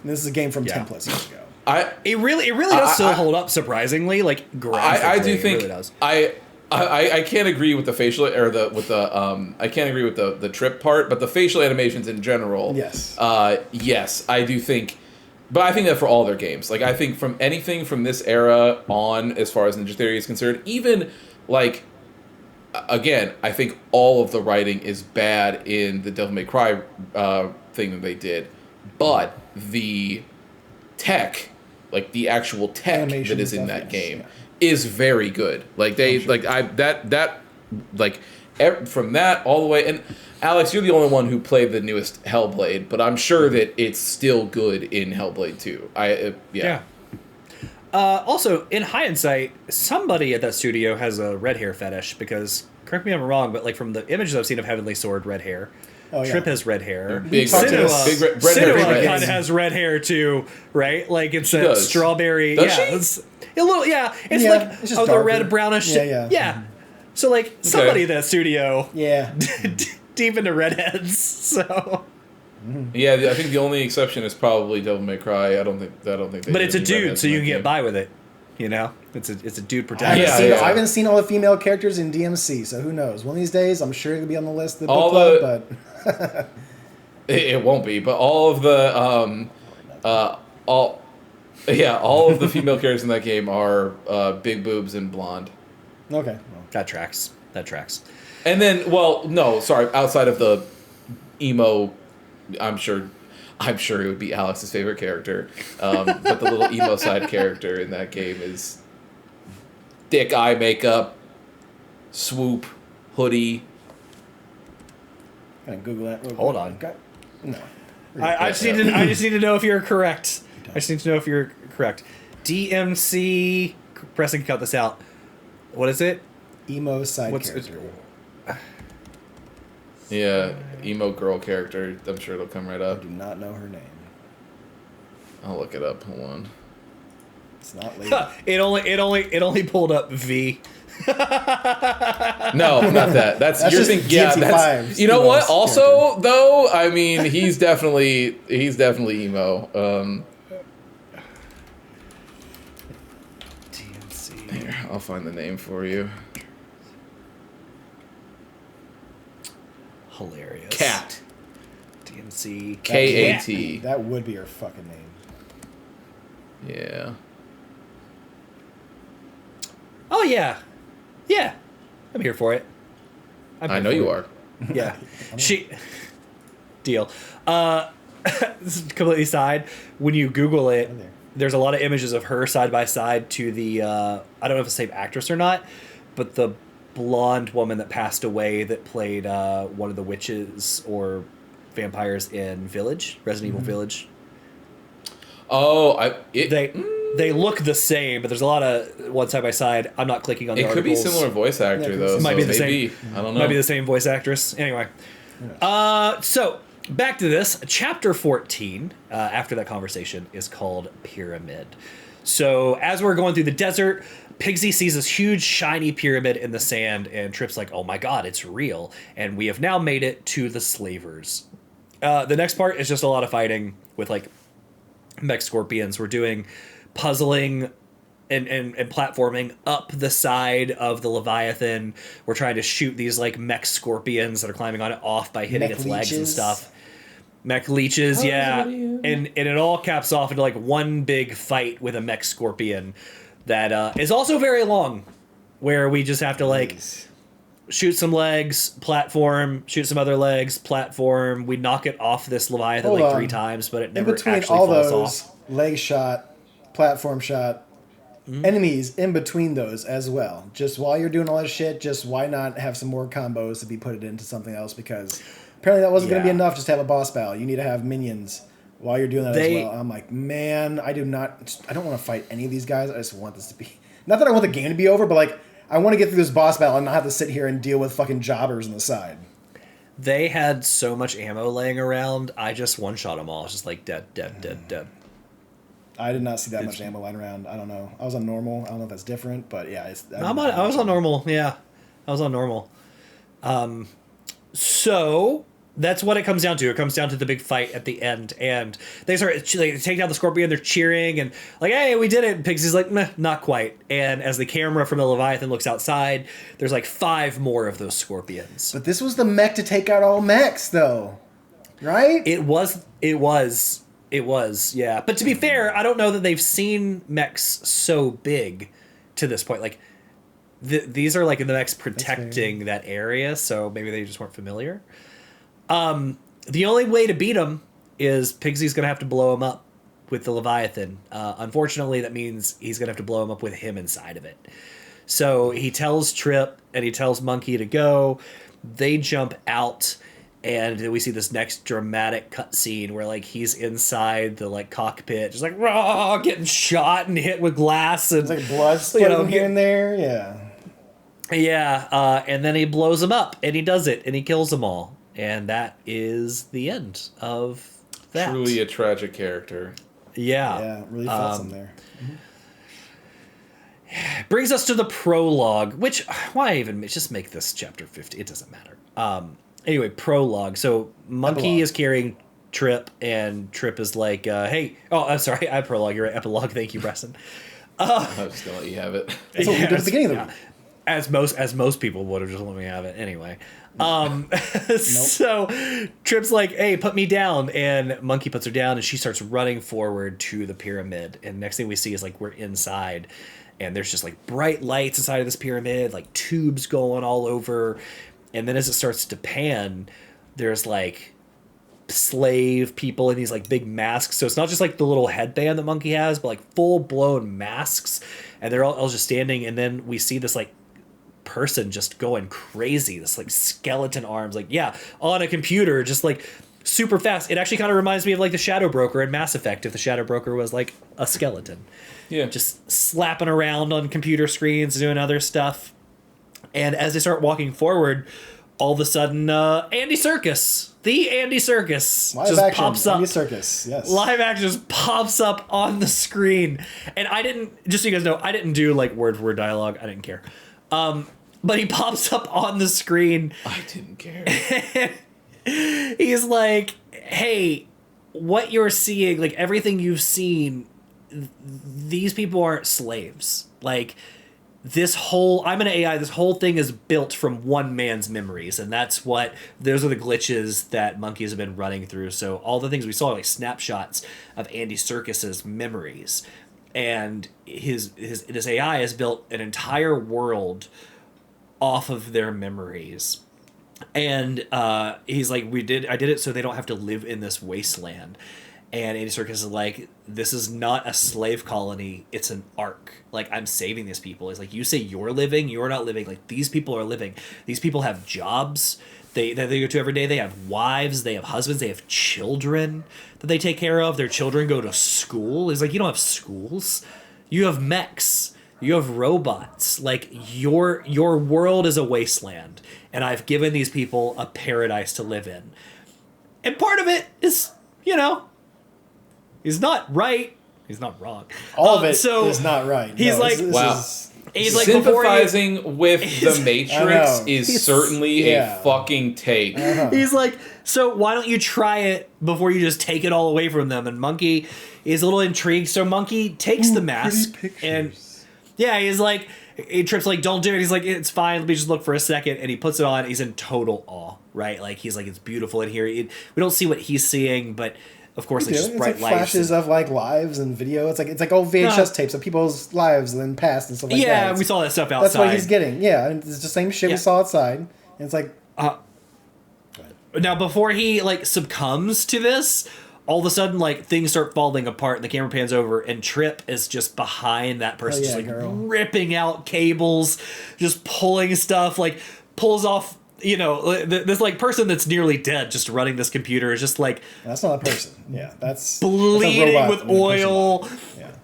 B: And this is a game from 10 plus years ago.
A: It really does still hold up, surprisingly. Like, graphically,
C: I do think
A: it really does.
C: I can't agree with the facial I can't agree with the Trip part, but the facial animations in general.
B: Yes.
C: Yes, I do think, but I think that for all their games, like, I think from anything from this era on, as far as Ninja Theory is concerned, even like, again, I think all of the writing is bad in the Devil May Cry thing that they did, but the tech, like the actual tech animation that is in that game, is very good. Like from that all the way. And Alex, you're the only one who played the newest Hellblade, but I'm sure that it's still good in Hellblade 2.
A: Also, in hindsight, somebody at that studio has a red hair fetish, because, correct me if I'm wrong, but like from the images I've seen of Heavenly Sword, red hair. Trip has red hair.
C: Senua
A: kind of has red hair too, right? Like, it's a strawberry.
C: Does she?
A: It's a little. Yeah, it's like
B: it's just
A: the
B: darker.
A: red brownish. Yeah. So like somebody at that studio.
B: Yeah.
A: Deep into redheads. So.
C: Yeah, I think the only exception is probably Devil May Cry. I don't think they.
A: But it's a dude, so you can get by with it. You know, it's a dude protagonist.
B: I haven't seen all the female characters in DMC, so who knows? One of these days, I'm sure it'll be on the list of the book club, but
C: it won't be. But all of the all of the female characters in that game are big boobs and blonde.
B: Okay,
A: that tracks.
C: And then, outside of the emo, I'm sure it would be Alex's favorite character. But the little emo side character in that game is thick eye makeup, swoop, hoodie.
B: Can I Google that?
A: Hold on.
B: No.
A: I just need to know if you're correct. DMC. Pressing cut this out. What is it?
B: Emo side character.
C: Yeah, emo girl character. I'm sure it'll come right up.
B: I do not know her name.
C: I'll look it up. Hold on.
B: It's not lady.
A: It only pulled up V.
C: No, not that. That's you're
B: just
C: thinking. Yeah, that's. You know what? Also,
B: character.
C: though, I mean, he's definitely emo.
A: DMC.
C: Here, I'll find the name for you.
A: Hilarious.
C: Cat.
A: DMC.
C: KAT.
B: That would be her fucking name.
C: Yeah.
A: Oh yeah. Yeah. I'm here for it.
C: I know you are.
A: Yeah. Deal. This is completely side. When you Google it, there's a lot of images of her side by side to the I don't know if it's the same actress or not, but the blonde woman that passed away that played one of the witches or vampires in Resident Evil Village.
C: Oh,
A: They look the same, but there's a lot of one side by side. I'm not clicking on the articles.
C: It could be similar voice actor, though.
A: It might be the
C: maybe.
A: same.
C: I don't know.
A: Might be the same voice actress. Anyway. So, back to this. Chapter 14, after that conversation, is called Pyramid. So, as we're going through the desert, Pigsy sees this huge, shiny pyramid in the sand, and Trip's like, oh my god, it's real. And we have now made it to the slavers. The next part is just a lot of fighting with, like, mech scorpions. We're doing puzzling and platforming up the side of the Leviathan. We're trying to shoot these, like, mech scorpions that are climbing on it off by hitting its legs and stuff. Mech leeches, yeah. And it all caps off into, like, one big fight with a mech scorpion that is also very long, where we just have to, like, shoot some legs, platform, shoot some other legs, platform. We knock it off this Leviathan like 3 times, but it never actually falls off. In between all those,
B: leg shot, platform shot, enemies in between those as well. Just while you're doing all this shit, just why not have some more combos to be put into something else? Because apparently that wasn't going to be enough just to have a boss battle. You need to have minions while you're doing that as well. I'm like, man, I don't want to fight any of these guys. I just want this to be... Not that I want the game to be over, but, like, I want to get through this boss battle and not have to sit here and deal with fucking jobbers on the side.
A: They had so much ammo laying around, I just one-shot them all. It's just like, dead.
B: I did not see that much ammo lying around. I don't know. I was on normal. I don't know if that's different, but yeah.
A: I was on normal, yeah. I was on normal. So... That's what it comes down to. It comes down to the big fight at the end, and they take down the scorpion. They're cheering and like, "Hey, we did it!" And Pigsy's like, "Meh, not quite." And as the camera from the Leviathan looks outside, there's like 5 more of those scorpions.
B: But this was the mech to take out all mechs, though, right?
A: It was, yeah. But to be fair, I don't know that they've seen mechs so big to this point. Like, these are like the mechs protecting that area, so maybe they just weren't familiar. The only way to beat him is Pigsy's going to have to blow him up with the Leviathan. Unfortunately, that means he's going to have to blow him up with him inside of it. So he tells Trip and he tells Monkey to go. They jump out, and we see this next dramatic cutscene where, like, he's inside the, like, cockpit, just like, raw, getting shot and hit with glass. And,
B: it's like blood splitting here and there, yeah.
A: Yeah, and then he blows them up, and he does it, and he kills them all. And that is the end of that.
C: Truly a tragic character.
A: Yeah.
B: Yeah, really felt some there.
A: Brings us to the prologue, which, why even just make this chapter 50? It doesn't matter. Anyway, prologue. So Monkey is carrying Trip, and Trip is like, hey, oh, I'm sorry, I prologue. You're right, epilogue. Thank you, Preston.
C: I was just going to let you have it.
B: That's what we did at the beginning of the week.
A: As most people would have just let me have it anyway. So Trip's like, hey, put me down, and Monkey puts her down, and she starts running forward to the pyramid, and next thing we see is like we're inside, and there's just like bright lights inside of this pyramid, like tubes going all over, and then as it starts to pan, there's like slave people in these like big masks. So it's not just like the little headband that Monkey has, but like full blown masks, and they're all just standing, and then we see this like person just going crazy, this like skeleton arms, like, yeah, on a computer, just like super fast. It actually kind of reminds me of like the Shadow Broker in Mass Effect, if the Shadow Broker was like a skeleton, just slapping around on computer screens, doing other stuff. And as they start walking forward, all of a sudden Andy Serkis, just pops up.
B: Andy Serkis, yes.
A: Live action just pops up on the screen, and I didn't, just so you guys know, I didn't do like word for word dialogue. I didn't care. But he pops up on the screen.
C: I didn't care.
A: He's like, hey, what you're seeing, like everything you've seen, these people aren't slaves. Like, I'm an AI, this whole thing is built from one man's memories, and those are the glitches that monkeys have been running through. So all the things we saw are like snapshots of Andy Serkis's memories. And his AI has built an entire world off of their memories, and he's like, I did it so they don't have to live in this wasteland. And Andy Serkis is like, this is not a slave colony, it's an ark. Like, I'm saving these people. It's like, you say you're living, you're not living. Like, these people are living. These people have jobs. that they go to every day. They have wives, they have husbands, they have children that they take care of. Their children go to school. He's like, you don't have schools. You have mechs. You have robots. Like, your world is a wasteland, and I've given these people a paradise to live in. And part of it is, he's not right. He's not wrong.
B: All of it is not right.
A: He's like,
C: wow.
A: He's like,
C: sympathizing with the Matrix is certainly a fucking take.
A: He's like, so why don't you try it before you just take it all away from them? And Monkey is a little intrigued. So Monkey takes the mask and he's like, Trip's like, don't do it. He's like, it's fine. Let me just look for a second. And he puts it on. He's in total awe, right? Like, he's like, it's beautiful in here. We don't see what he's seeing, but of course, it's just bright lights.
B: Flashes of like lives and video. It's like old VHS tapes of people's lives and then past and stuff like that.
A: Yeah, we saw that stuff outside.
B: That's what he's getting. Yeah, and it's the same shit we saw outside. And it's like,
A: now before he like succumbs to this, all of a sudden like things start falling apart, and the camera pans over, and Trip is just behind that person, just like ripping out cables, just pulling stuff, like pulls off. This like person that's nearly dead just running this computer is just like,
B: that's not a person. Yeah, that's
A: bleeding with oil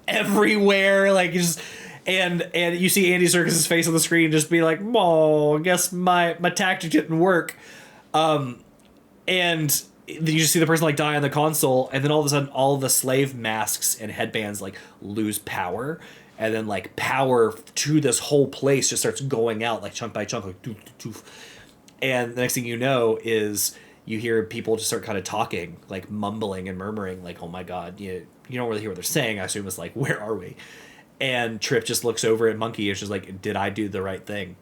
A: everywhere. Like, just and you see Andy Serkis's face on the screen just be like, "Oh, I guess my tactic didn't work." And then you just see the person like die on the console, and then all of a sudden, all the slave masks and headbands like lose power. And then like power to this whole place just starts going out like chunk by chunk, like doof, doof, doof. And the next thing you know is you hear people just start kind of talking, like mumbling and murmuring, like, oh my God, you don't really hear what they're saying. I assume it's like, where are we? And Trip just looks over at Monkey. It's just like, did I do the right thing?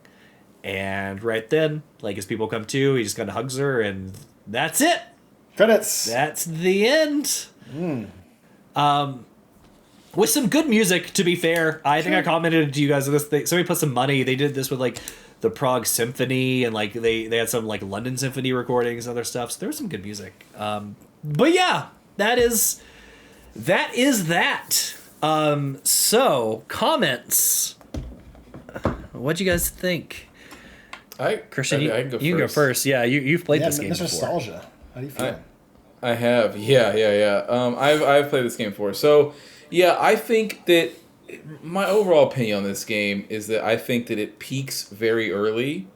A: And right then, like, as people come to, he just kind of hugs her, and that's it.
B: Credits.
A: That's the end. With some good music, to be fair. I think I commented to you guys on this thing. Somebody put some money. They did this with like the Prague Symphony, and like they had some like London Symphony recordings and other stuff. So there was some good music. But yeah, that is that. So comments. What'd you guys think? Christian, you can go first. Yeah, you've played this game before.
B: Nostalgia. How do you feel?
C: I have. Yeah. I've played this game before. So yeah, I think that my overall opinion on this game is that I think that it peaks very early,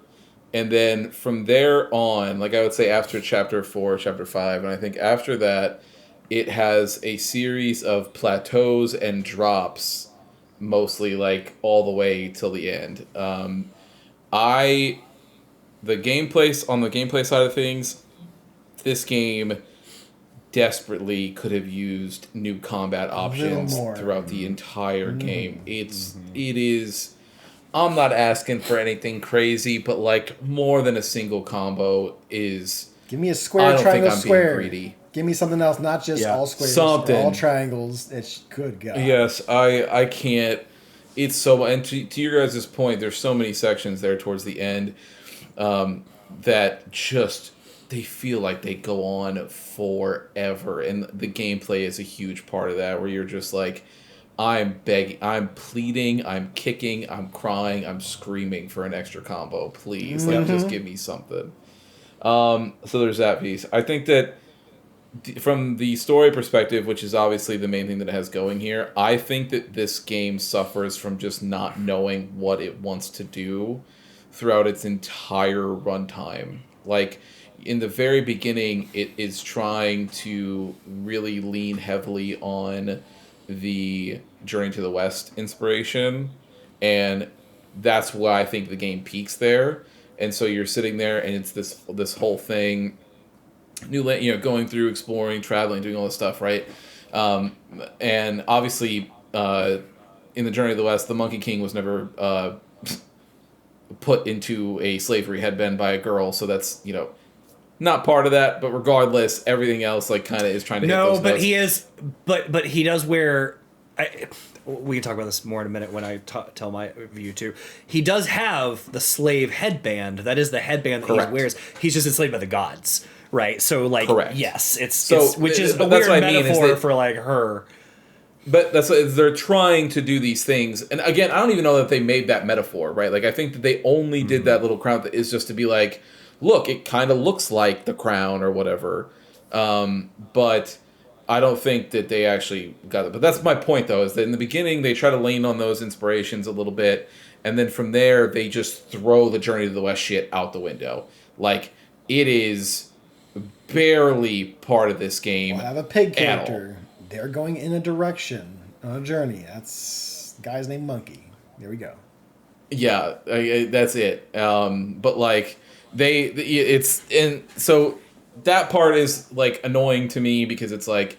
C: and then from there on, like I would say after Chapter 4, Chapter 5, and I think after that, it has a series of plateaus and drops, mostly like all the way till the end. On the gameplay side of things, this game desperately could have used new combat options throughout the entire game. It is, I'm not asking for anything crazy, but like more than a single combo is.
B: Give me a square, triangle, square. Give me something else, not just all squares, or all triangles. It's good God.
C: Yes, I can't. It's so, and to your guys' point, there's so many sections there towards the end that just, they feel like they go on forever, and the gameplay is a huge part of that, where you're just like, I'm begging, I'm pleading, I'm kicking, I'm crying, I'm screaming for an extra combo, please. Like, just give me something. So there's that piece. I think that from the story perspective, which is obviously the main thing that it has going here, I think that this game suffers from just not knowing what it wants to do throughout its entire runtime. Like, in the very beginning, it is trying to really lean heavily on the Journey to the West inspiration, and that's why I think the game peaks there. And so you're sitting there, and it's this whole thing, going through, exploring, traveling, doing all this stuff, right? And obviously, in the Journey to the West, the Monkey King was never put into a slavery headband by a girl, so that's not part of that, but regardless, everything else like kind of is trying to hit those notes.
A: He is, but he does wear. We can talk about this more in a minute when I tell my view too. He does have the slave headband. That is the headband that he wears. He's just enslaved by the gods, right? So like, yes, it's which is a weird metaphor for like her.
C: But that's what they're trying to do, these things. And again, I don't even know that they made that metaphor, right? Like, I think that they only did that little crown that is just to be like, look, it kind of looks like The Crown or whatever. But I don't think that they actually got it. But that's my point, though, is that in the beginning, they try to lean on those inspirations a little bit. And then from there, they just throw the Journey to the West shit out the window. Like, it is barely part of this game.
B: We'll have a pig character. They're going in a direction on a journey. That's the guy's named Monkey. There we go.
C: Yeah, that's it. But like it's and so that part is like annoying to me because it's like,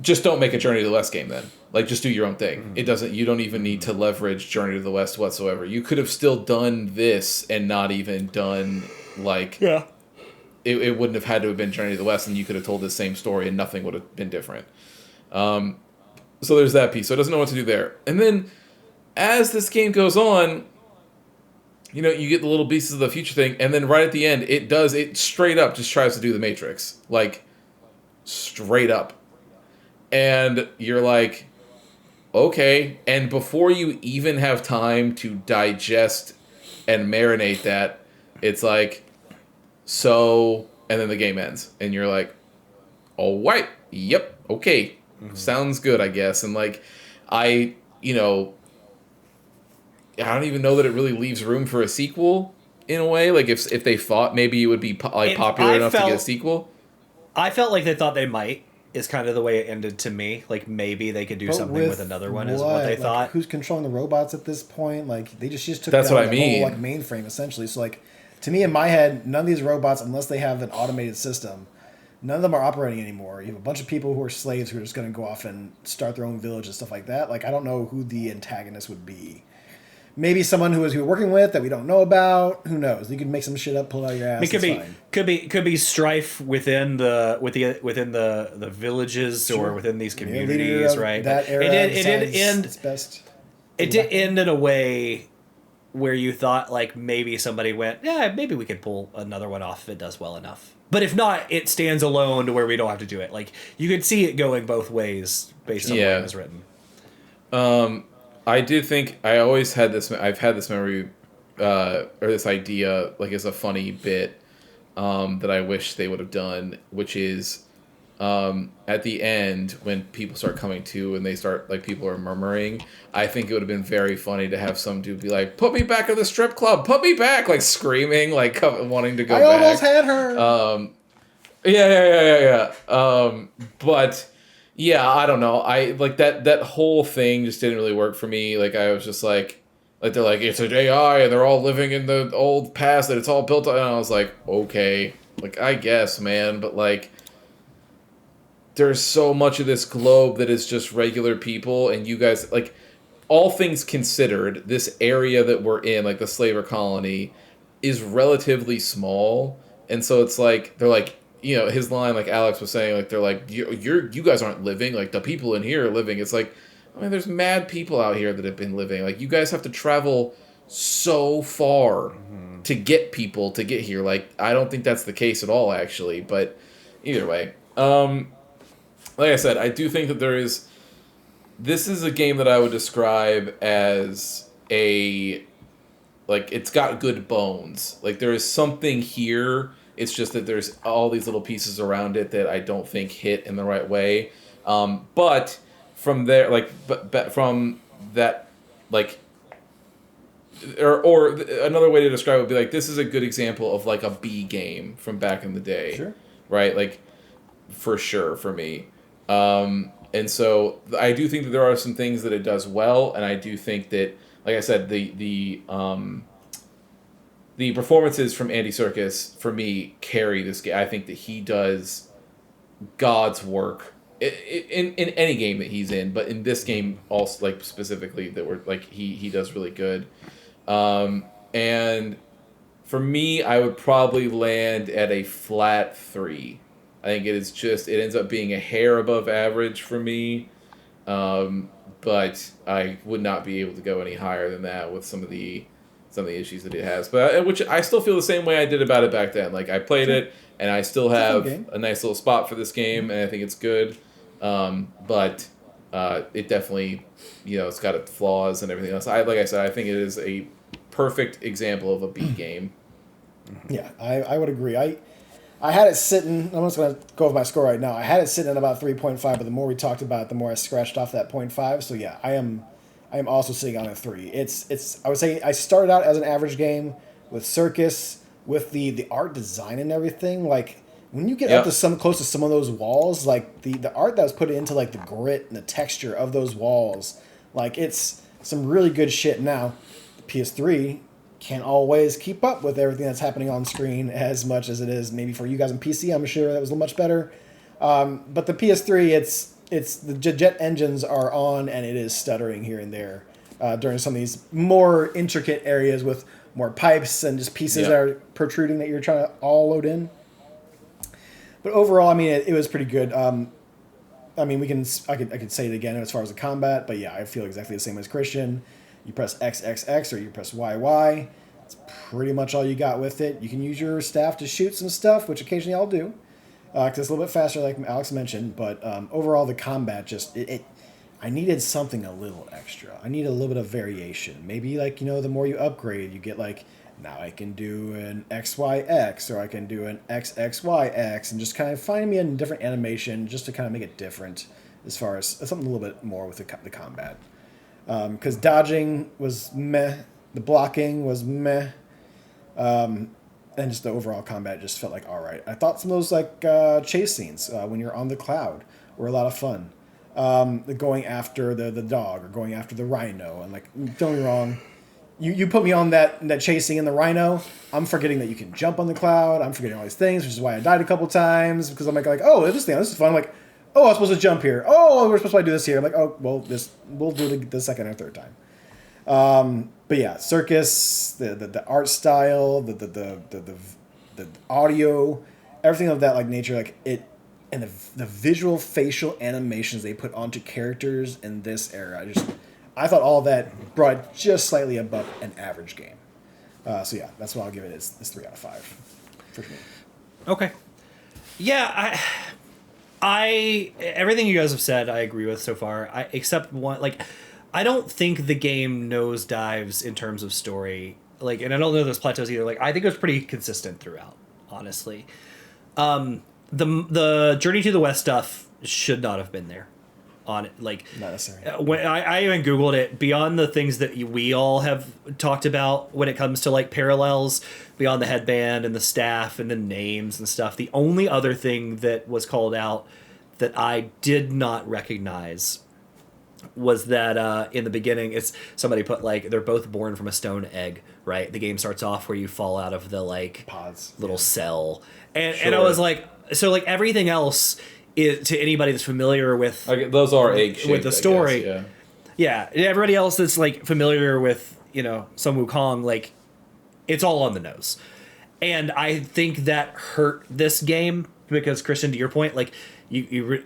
C: just don't make a Journey to the West game then. Like, just do your own thing. It doesn't. You don't even need to leverage Journey to the West whatsoever. You could have still done this and not even done like.
A: Yeah.
C: It wouldn't have had to have been Journey to the West, and you could have told the same story, and nothing would have been different. So there's that piece. So it doesn't know what to do there. And then, as this game goes on, you know, you get the little pieces of the future thing, and then right at the end, it straight up just tries to do the Matrix. Like, straight up. And you're like, okay. And before you even have time to digest and marinate that, it's like, so, and then the game ends, and you're like, all right, yep, okay, sounds good, I guess. And like, I don't even know that it really leaves room for a sequel in a way. Like, if they thought maybe it would be popular enough to get a sequel.
A: I felt like they thought they might. Is kind of the way it ended to me. Like, maybe they could do something with another one, is what they thought.
B: Who's controlling the robots at this point? Like, they just took
C: That's
B: down
C: what I
B: the
C: mean.
B: whole like mainframe essentially. So like, to me in my head, none of these robots, unless they have an automated system, none of them are operating anymore. You have a bunch of people who are slaves who are just going to go off and start their own village and stuff like that. Like, I don't know who the antagonist would be. Maybe someone who we're working with that we don't know about. Who knows? You could make some shit up, pull it out of your ass.
A: I mean, could be strife within the villages or within these communities, right?
B: That era
A: it did end.
B: Its best.
A: It did end in a way where you thought like maybe somebody went, yeah, maybe we could pull another one off if it does well enough. But if not, it stands alone to where we don't have to do it. Like, you could see it going both ways based on the way it was written.
C: I did think I've had this memory or this idea like as a funny bit that I wish they would have done, which is at the end when people start coming to and they start like people are murmuring. I think it would have been very funny to have some dude be like, "Put me back at the strip club, put me back!" like screaming, like wanting to go back.
B: I almost had her.
C: But. Yeah, I don't know. I like that whole thing just didn't really work for me. Like, I was just like they're like, it's an AI and they're all living in the old past that it's all built on. And I was like, okay, like, I guess, man, but like, there's so much of this globe that is just regular people, and you guys, like, all things considered, this area that we're in, like the slaver colony, is relatively small, and so it's like they're like. You know, his line, like Alex was saying, like, they're like, you guys aren't living, like, the people in here are living. It's like, I mean, there's mad people out here that have been living. Like, you guys have to travel so far to get people to get here. Like, I don't think that's the case at all, actually. But either way, like I said, I do think that this is a game that I would describe as like, it's got good bones. Like, there is something here. It's just that there's all these little pieces around it that I don't think hit in the right way. But from there, like, but from that, like, or another way to describe it would be like, this is a good example of like a B game from back in the day. Sure. Right? Like, for sure, for me. And so I do think that there are some things that it does well, and I do think that, like I said, the performances from Andy Serkis, for me, carry this game. I think that he does God's work in any game that he's in, but in this game also, like, specifically, that we're like, he does really good. And for me, I would probably land at a flat 3. I think it ends up being a hair above average for me. But I would not be able to go any higher than that with some of the issues that it has, but which I still feel the same way I did about it back then. Like, I played it, and I still have a nice little spot for this game, and I think it's good. But it definitely, it's got its flaws and everything else. Like I said, I think it is a perfect example of a B game.
B: Yeah, I would agree. I had it sitting. I'm just going to go with my score right now. I had it sitting at about 3.5, but the more we talked about it, the more I scratched off that 0.5. So yeah, I am also sitting on a 3. It's I would say I started out as an average game with Circus, with the art design and everything. Like when you get up to close to some of those walls, like the art that was put into like the grit and the texture of those walls, like it's some really good shit. Now, the PS3 can't always keep up with everything that's happening on screen as much as it is maybe for you guys on PC. I'm sure that was much better. But the PS3, it's the jet engines are on and it is stuttering here and there during some of these more intricate areas with more pipes and just pieces that are protruding that you're trying to all load in. But overall, I mean, it was pretty good. I mean, I could say it again as far as the combat, but yeah, I feel exactly the same as Christian. You press XXX or you press YY. It's pretty much all you got with it. You can use your staff to shoot some stuff, which occasionally I'll do, because it's a little bit faster, like Alex mentioned. But overall, the combat just I needed something a little extra. I need a little bit of variation. Maybe like the more you upgrade, you get like now I can do an XYX or I can do an XXYX, and just kind of find me a different animation just to kind of make it different as far as something a little bit more with the combat. Because dodging was meh, the blocking was meh, and just the overall combat just felt like all right. I thought some of those like chase scenes when you're on the cloud were a lot of fun. Going after the dog or going after the rhino, and like don't get me wrong, you put me on that chasing in the rhino. I'm forgetting that you can jump on the cloud. I'm forgetting all these things, which is why I died a couple times because I'm like oh this is fun. I'm like oh, I'm supposed to jump here. Oh, we're supposed to do this here. I'm like, oh, well, we'll do it the second or third time. But yeah, Circus, the art style, the audio, everything of that like nature, like it, and the visual facial animations they put onto characters in this era. I thought all of that brought it just slightly above an average game. So yeah, that's what I'll give it. It's 3 out of 5 for me.
A: Okay. Yeah, I everything you guys have said I agree with so far. Except one, like I don't think the game nosedives in terms of story. Like, and I don't know those plateaus either. Like I think it was pretty consistent throughout, honestly. The Journey to the West stuff should not have been there. On it, like
B: not necessarily.
A: When I even Googled it, beyond the things that we all have talked about when it comes to like parallels, beyond the headband and the staff and the names and stuff, the only other thing that was called out that I did not recognize was that in the beginning, it's somebody put like they're both born from a stone egg, right? The game starts off where you fall out of the like
B: pods
A: little cell, and I was like, so like everything else. To anybody that's familiar with
C: those are egg-shaped,
A: with the story,
C: I guess,
A: yeah. Everybody else that's like familiar with Sun Wukong, like it's all on the nose, and I think that hurt this game because Christian, to your point, like you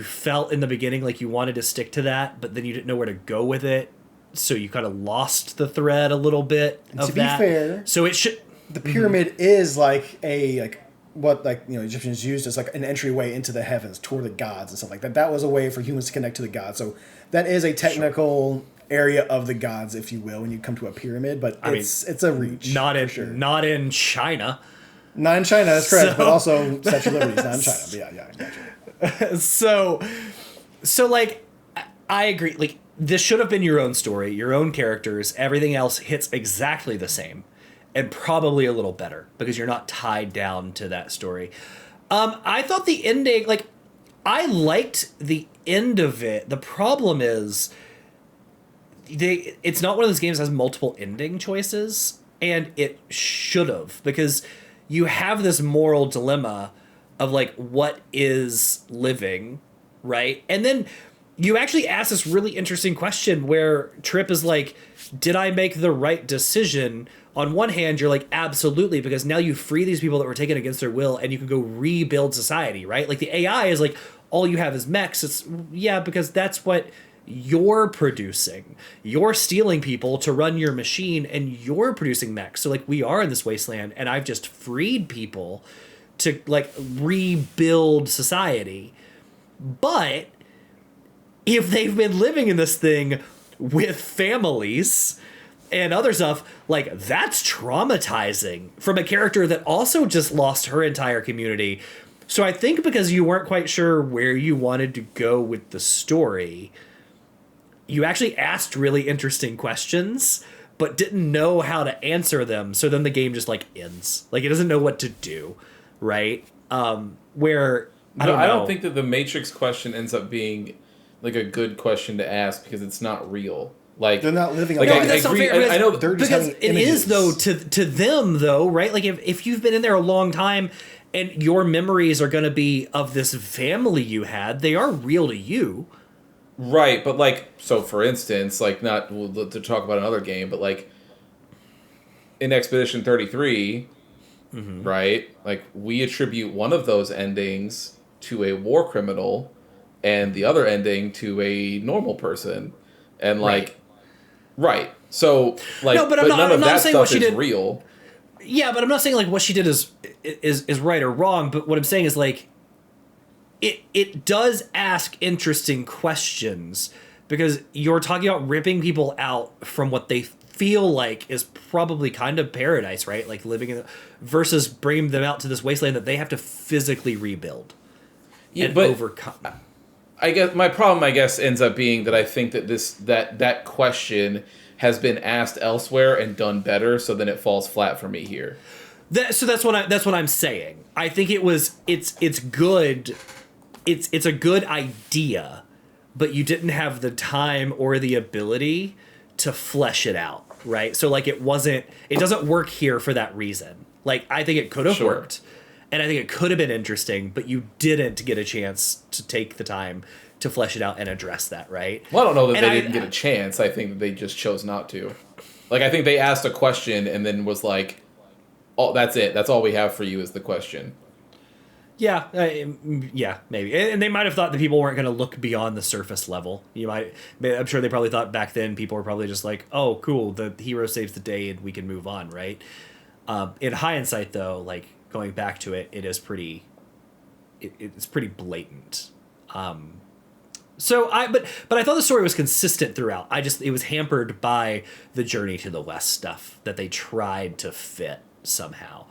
A: felt in the beginning like you wanted to stick to that, but then you didn't know where to go with it, so you kind of lost the thread a little bit.
B: And of to that. Be fair,
A: so it should
B: the pyramid is like a what Egyptians used as like an entryway into the heavens toward the gods and stuff like that. That was a way for humans to connect to the gods. So that is a technical area of the gods, if you will, when you come to a pyramid. But it's a reach.
A: Not in
B: sure.
A: Not in China.
B: Not in China, that's correct. But also Statue of Liberty is not in China. But yeah, gotcha.
A: So like I agree. Like this should have been your own story, your own characters. Everything else hits exactly the same. And probably a little better because you're not tied down to that story. I thought the ending, like, I liked the end of it. The problem is, it's not one of those games that has multiple ending choices, and it should have, because you have this moral dilemma of, like, what is living, right? And then you actually ask this really interesting question where Trip is like, did I make the right decision? On one hand, you're like, absolutely, because now you free these people that were taken against their will and you can go rebuild society, right? Like the AI is like, all you have is mechs. It's because that's what you're producing. You're stealing people to run your machine and you're producing mechs. So like we are in this wasteland and I've just freed people to like rebuild society. But if they've been living in this thing with families and other stuff, like, that's traumatizing from a character that also just lost her entire community. So I think because you weren't quite sure where you wanted to go with the story, you actually asked really interesting questions, but didn't know how to answer them. So then the game just, like, ends. Like, it doesn't know what to do, right? Where, I don't
C: think that the Matrix question ends up being, like, a good question to ask because it's not real. Like,
B: they're not living.
C: Like, I agree. I know
B: they're just
A: because it
B: images.
A: is, though, to them, though, right? Like, if you've been in there a long time and your memories are going to be of this family you had, they are real to you.
C: Right, but, like, so for instance, like, not to talk about another game, but, like, in Expedition 33, right, like, we attribute one of those endings to a war criminal and the other ending to a normal person. And, like, right. So, like,
A: no, but
C: none
A: I'm
C: of
A: not
C: that
A: saying
C: stuff
A: what she
C: is
A: did.
C: real.
A: Yeah, but I'm not saying, like, what she did is right or wrong, but what I'm saying is, like, it does ask interesting questions because you're talking about ripping people out from what they feel like is probably kind of paradise, right? Like living in versus bringing them out to this wasteland that they have to physically rebuild and overcome.
C: I guess my problem, ends up being that I think that that question has been asked elsewhere and done better, so then it falls flat for me here.
A: So that's what I'm saying. I think it's good. It's a good idea, but you didn't have the time or the ability to flesh it out, right? So, like, it doesn't work here for that reason. Like, I think it could have worked, and I think it could have been interesting, but you didn't get a chance to take the time to flesh it out and address that, right?
C: Well, I don't know that they didn't get a chance. I think that they just chose not to. Like, I think they asked a question and then was like, "Oh, that's it. That's all we have for you is the question."
A: Yeah, yeah, maybe. And they might have thought that people weren't going to look beyond the surface level. I'm sure they probably thought back then people were probably just like, oh, cool, the hero saves the day and we can move on, right? In hindsight, though, like, going back to it, it is pretty, it's pretty blatant. But I thought the story was consistent throughout. It was hampered by the Journey to the West stuff that they tried to fit somehow.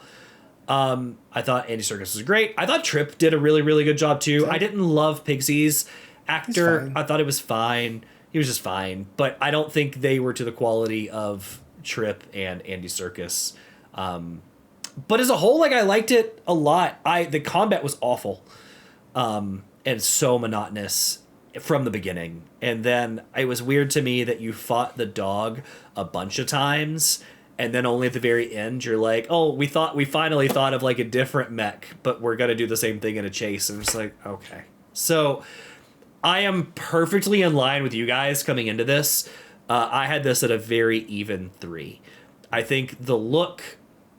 A: I thought Andy Serkis was great. I thought Tripp did a really, really good job too. Yeah. I didn't love Pigsy's actor. I thought it was fine. He was just fine, but I don't think they were to the quality of Tripp and Andy Serkis. But as a whole, like, I liked it a lot. The combat was awful, and so monotonous from the beginning. And then it was weird to me that you fought the dog a bunch of times. And then only at the very end, you're like, oh, we finally thought of, like, a different mech, but we're going to do the same thing in a chase. And it's like, okay. So I am perfectly in line with you guys coming into this. I had this at a very even 3. I think the look,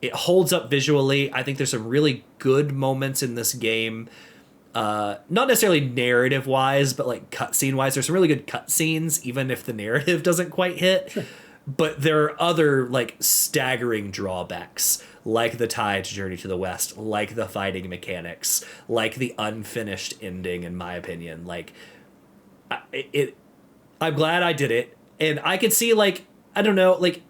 A: it holds up visually. I think there's some really good moments in this game. Not necessarily narrative-wise, but, like, cutscene-wise. There's some really good cutscenes, even if the narrative doesn't quite hit. Sure. But there are other, like, staggering drawbacks, like the tie to Journey to the West, like the fighting mechanics, like the unfinished ending, in my opinion. Like, I'm glad I did it. And I could see, like, I don't know, like,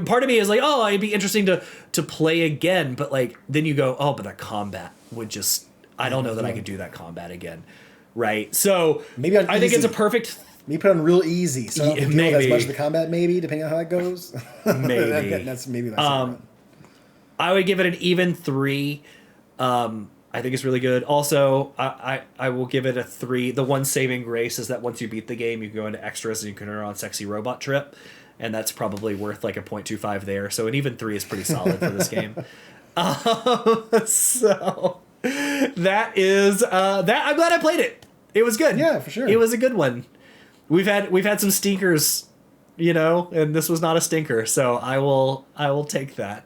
A: part of me is like, oh, it'd be interesting to play again. But, like, then you go, oh, but the combat would just, I don't know that I could do that combat again. Right? So
B: maybe
A: I think it's a perfect...
B: Maybe put on real easy, so I don't have to deal with as much of the combat, maybe, depending on how that goes.
A: Maybe.
B: that's
A: I would give it an even 3. I think it's really good. Also, I will give it a 3. The one saving grace is that once you beat the game, you can go into extras and you can turn on Sexy Robot Trip, and that's probably worth like a 0.25 there. So an even 3 is pretty solid for this game. So that is that. I'm glad I played it. It was good.
B: Yeah, for sure.
A: It was a good one. We've had some stinkers, you know, and this was not a stinker, so I will take that.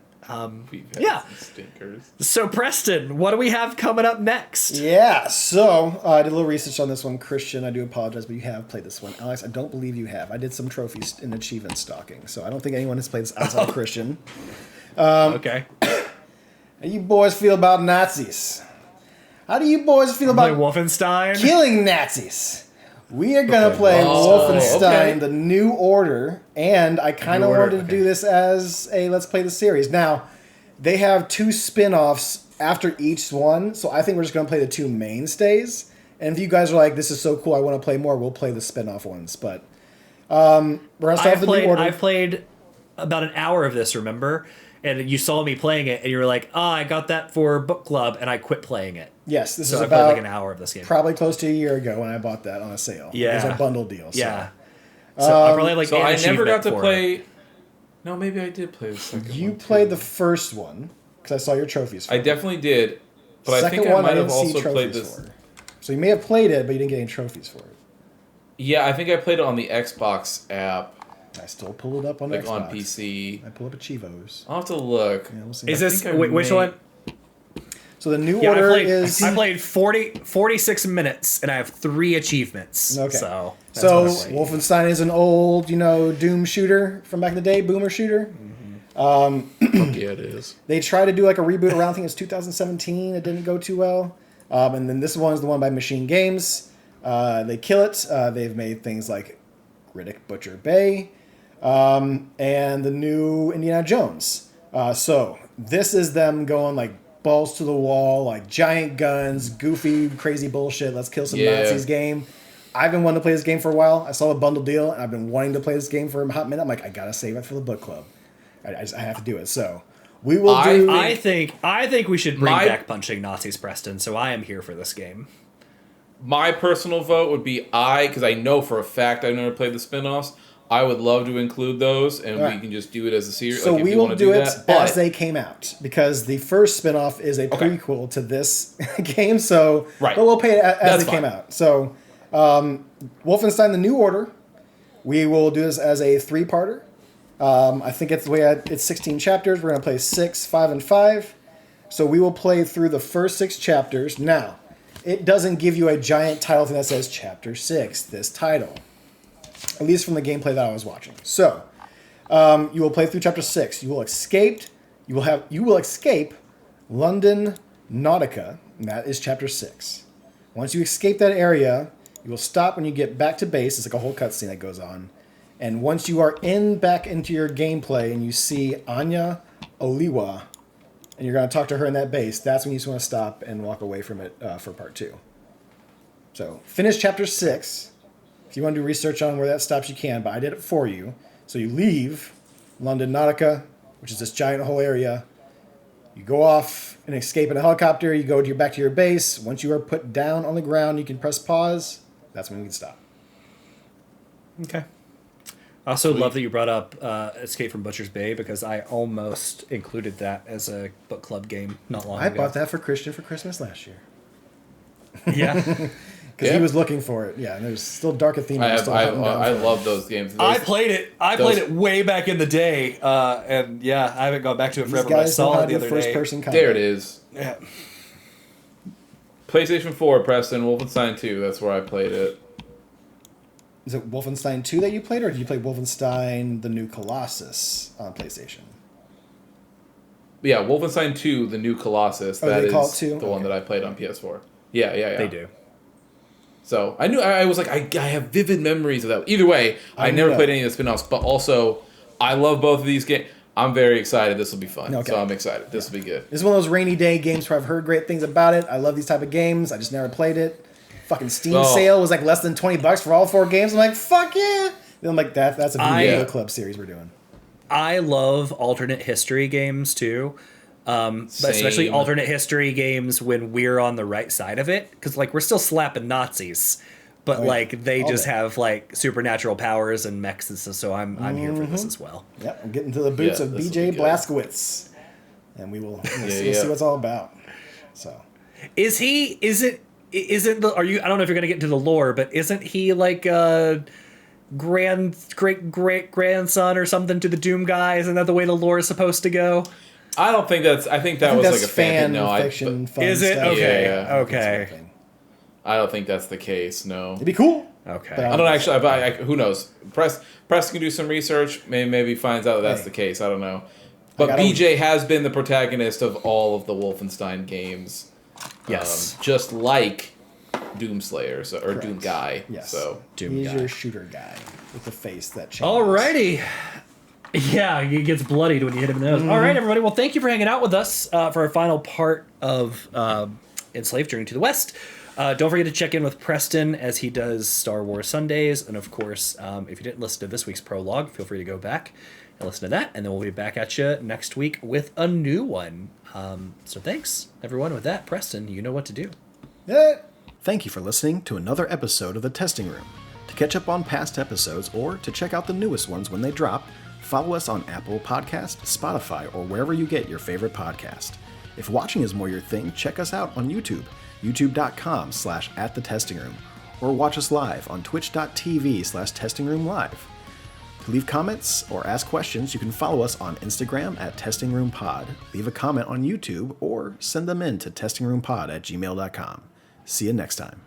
C: We've had some stinkers.
A: So Preston, what do we have coming up next?
B: Yeah, so I did a little research on this one. Christian, I do apologize, but you have played this one. Alex, I don't believe you have. I did some trophies in achievement stalking, so I don't think anyone has played this outside of Christian.
A: Okay.
B: How you boys feel about Nazis? How do you boys feel about
A: Wolfenstein
B: killing Nazis? We are going to play Wolfenstein, The New Order, and I kind of wanted to do this as a Let's Play the series. Now, they have 2 spin-offs after each one, so I think we're just going to play the 2 mainstays. And if you guys are like, this is so cool, I want to play more, we'll play the spin-off ones. But we're going to start with The New Order.
A: I've played about an hour of this, remember? And you saw me playing it, and you were like, I got that for book club, and I quit playing it.
B: Yes, this is
A: I
B: about
A: played like an hour of this game.
B: Probably close to a year ago when I bought that on a sale.
A: Yeah.
B: It was a bundle deal. So.
A: Yeah. So I probably
C: So I never got to play... No, maybe I did play the second one.
B: You played the first one, because I saw your trophies for
C: I definitely did, but
B: second
C: I think I
B: one
C: might have
B: didn't see
C: also played
B: trophies
C: this...
B: for. So you may have played it, but you didn't get any trophies for it.
C: Yeah, I think I played it on the Xbox app.
B: I still pull it up on
C: like
B: Xbox.
C: on PC.
B: I pull up Chivos.
C: I'll have to look.
B: Yeah, we'll see.
A: Is this which one?
B: So the New Order is...
A: I played 46 minutes, and I have 3 achievements.
B: Okay.
A: So
B: Wolfenstein is an old, Doom shooter from back in the day, boomer shooter.
C: Mm-hmm. Yeah, it is.
B: They tried to do like a reboot around, I think it's 2017. It didn't go too well. And then this one is the one by Machine Games. They kill it. They've made things like Riddick Butcher Bay, and the new Indiana Jones. So this is them going like balls to the wall, like giant guns, goofy, crazy bullshit. Let's kill some Nazis game. I've been wanting to play this game for a while. I saw a bundle deal, and I've been wanting to play this game for a hot minute. I'm like, I gotta save it for the book club. I have to do it. So we will do.
A: I think we should bring back punching Nazis, Preston. So I am here for this game.
C: My personal vote would be because I know for a fact I've never played the spin-offs. I would love to include those, and we can just do it as a series.
B: So
C: like,
B: we will do it as they came out, because the first spin-off is a prequel to this game. So, but we'll play it as they came out. So, Wolfenstein: The New Order. We will do this as a 3-parter. I think it's the way it's 16 chapters. We're going to play 6, 5, and 5. So we will play through the first 6 chapters. Now, it doesn't give you a giant title thing that says Chapter 6, this title. At least from the gameplay that I was watching. So, you will play through Chapter 6. You will escape London Nautica, and that is Chapter 6. Once you escape that area, you will stop when you get back to base. It's like a whole cutscene that goes on. And once you are back into your gameplay and you see Anya Oliwa, and you're going to talk to her in that base, that's when you just want to stop and walk away from it for part 2. So, finish Chapter 6. If you want to do research on where that stops, you can, but I did it for you. So you leave London Nautica, which is this giant whole area. You go off and escape in a helicopter. You go back to your base. Once you are put down on the ground, you can press pause. That's when you can stop.
A: Okay. I also love that you brought up Escape from Butcher's Bay, because I almost included that as a book club game not long ago.
B: I bought that for Christian for Christmas last year.
A: Yeah.
B: Because he was looking for it. Yeah, and there's still Dark Athena.
C: I love those games.
A: I played it way back in the day, and I haven't gone back to it forever. But I saw it the other day.
C: There it is.
A: Yeah.
C: PlayStation 4, Preston, Wolfenstein 2. That's where I played it.
B: Is it Wolfenstein 2 that you played, or did you play Wolfenstein: The New Colossus on PlayStation?
C: Yeah, Wolfenstein 2: The New Colossus. That is the one that I played on PS4. Yeah.
A: They do.
C: So I was like, I have vivid memories of that. Either way, I never played any of the spin-offs, but also I love both of these games. I'm very excited. This will be fun. Okay. So I'm excited. This will be good.
B: This is one of those rainy day games where I've heard great things about it. I love these type of games. I just never played it. Fucking Steam sale was like less than $20 for all 4 games. I'm like, fuck yeah. Then I'm like, that's a video club series we're doing.
A: I love alternate history games too. But especially alternate history games when we're on the right side of it, because like we're still slapping Nazis, but like they just have like supernatural powers and mechs and stuff. So I'm here for this as well.
B: Yep, I'm getting to the boots of BJ Blazkowicz, and we'll see what it's all about. So, are you? I don't know if you're gonna get into the lore, but isn't he like a great grandson or something to the Doom guy? Isn't that the way the lore is supposed to go?
C: I don't think that's. I think that was like a fan
B: fiction.
A: Is it? Okay.
C: Yeah.
A: Okay.
C: I don't think that's the case. No.
B: It'd be cool.
A: Okay.
C: I don't actually. Who knows? Press can do some research. Maybe finds out that that's the case. I don't know. But BJ has been the protagonist of all of the Wolfenstein games.
A: Yes.
C: Just like Doomslayer or Doom Guy.
B: Yes.
C: So
B: he's your shooter guy with the face that changes.
A: Alrighty. Yeah, he gets bloodied when you hit him in the nose. All right, everybody. Well, thank you for hanging out with us for our final part of Enslaved Journey to the West. Don't forget to check in with Preston as he does Star Wars Sundays. And of course, if you didn't listen to this week's prologue, feel free to go back and listen to that. And then we'll be back at you next week with a new one. So thanks, everyone. With that, Preston, you know what to do.
B: Yeah. Thank you for listening to another episode of The Testing Room. To catch up on past episodes or to check out the newest ones when they drop, follow us on Apple Podcasts, Spotify, or wherever you get your favorite podcast. If watching is more your thing, check us out on YouTube, youtube.com/@thetestingroom, or watch us live on twitch.tv/testingroomlive. To leave comments or ask questions, you can follow us on Instagram @testingroompod, leave a comment on YouTube, or send them in to testingroompod@gmail.com. See you next time.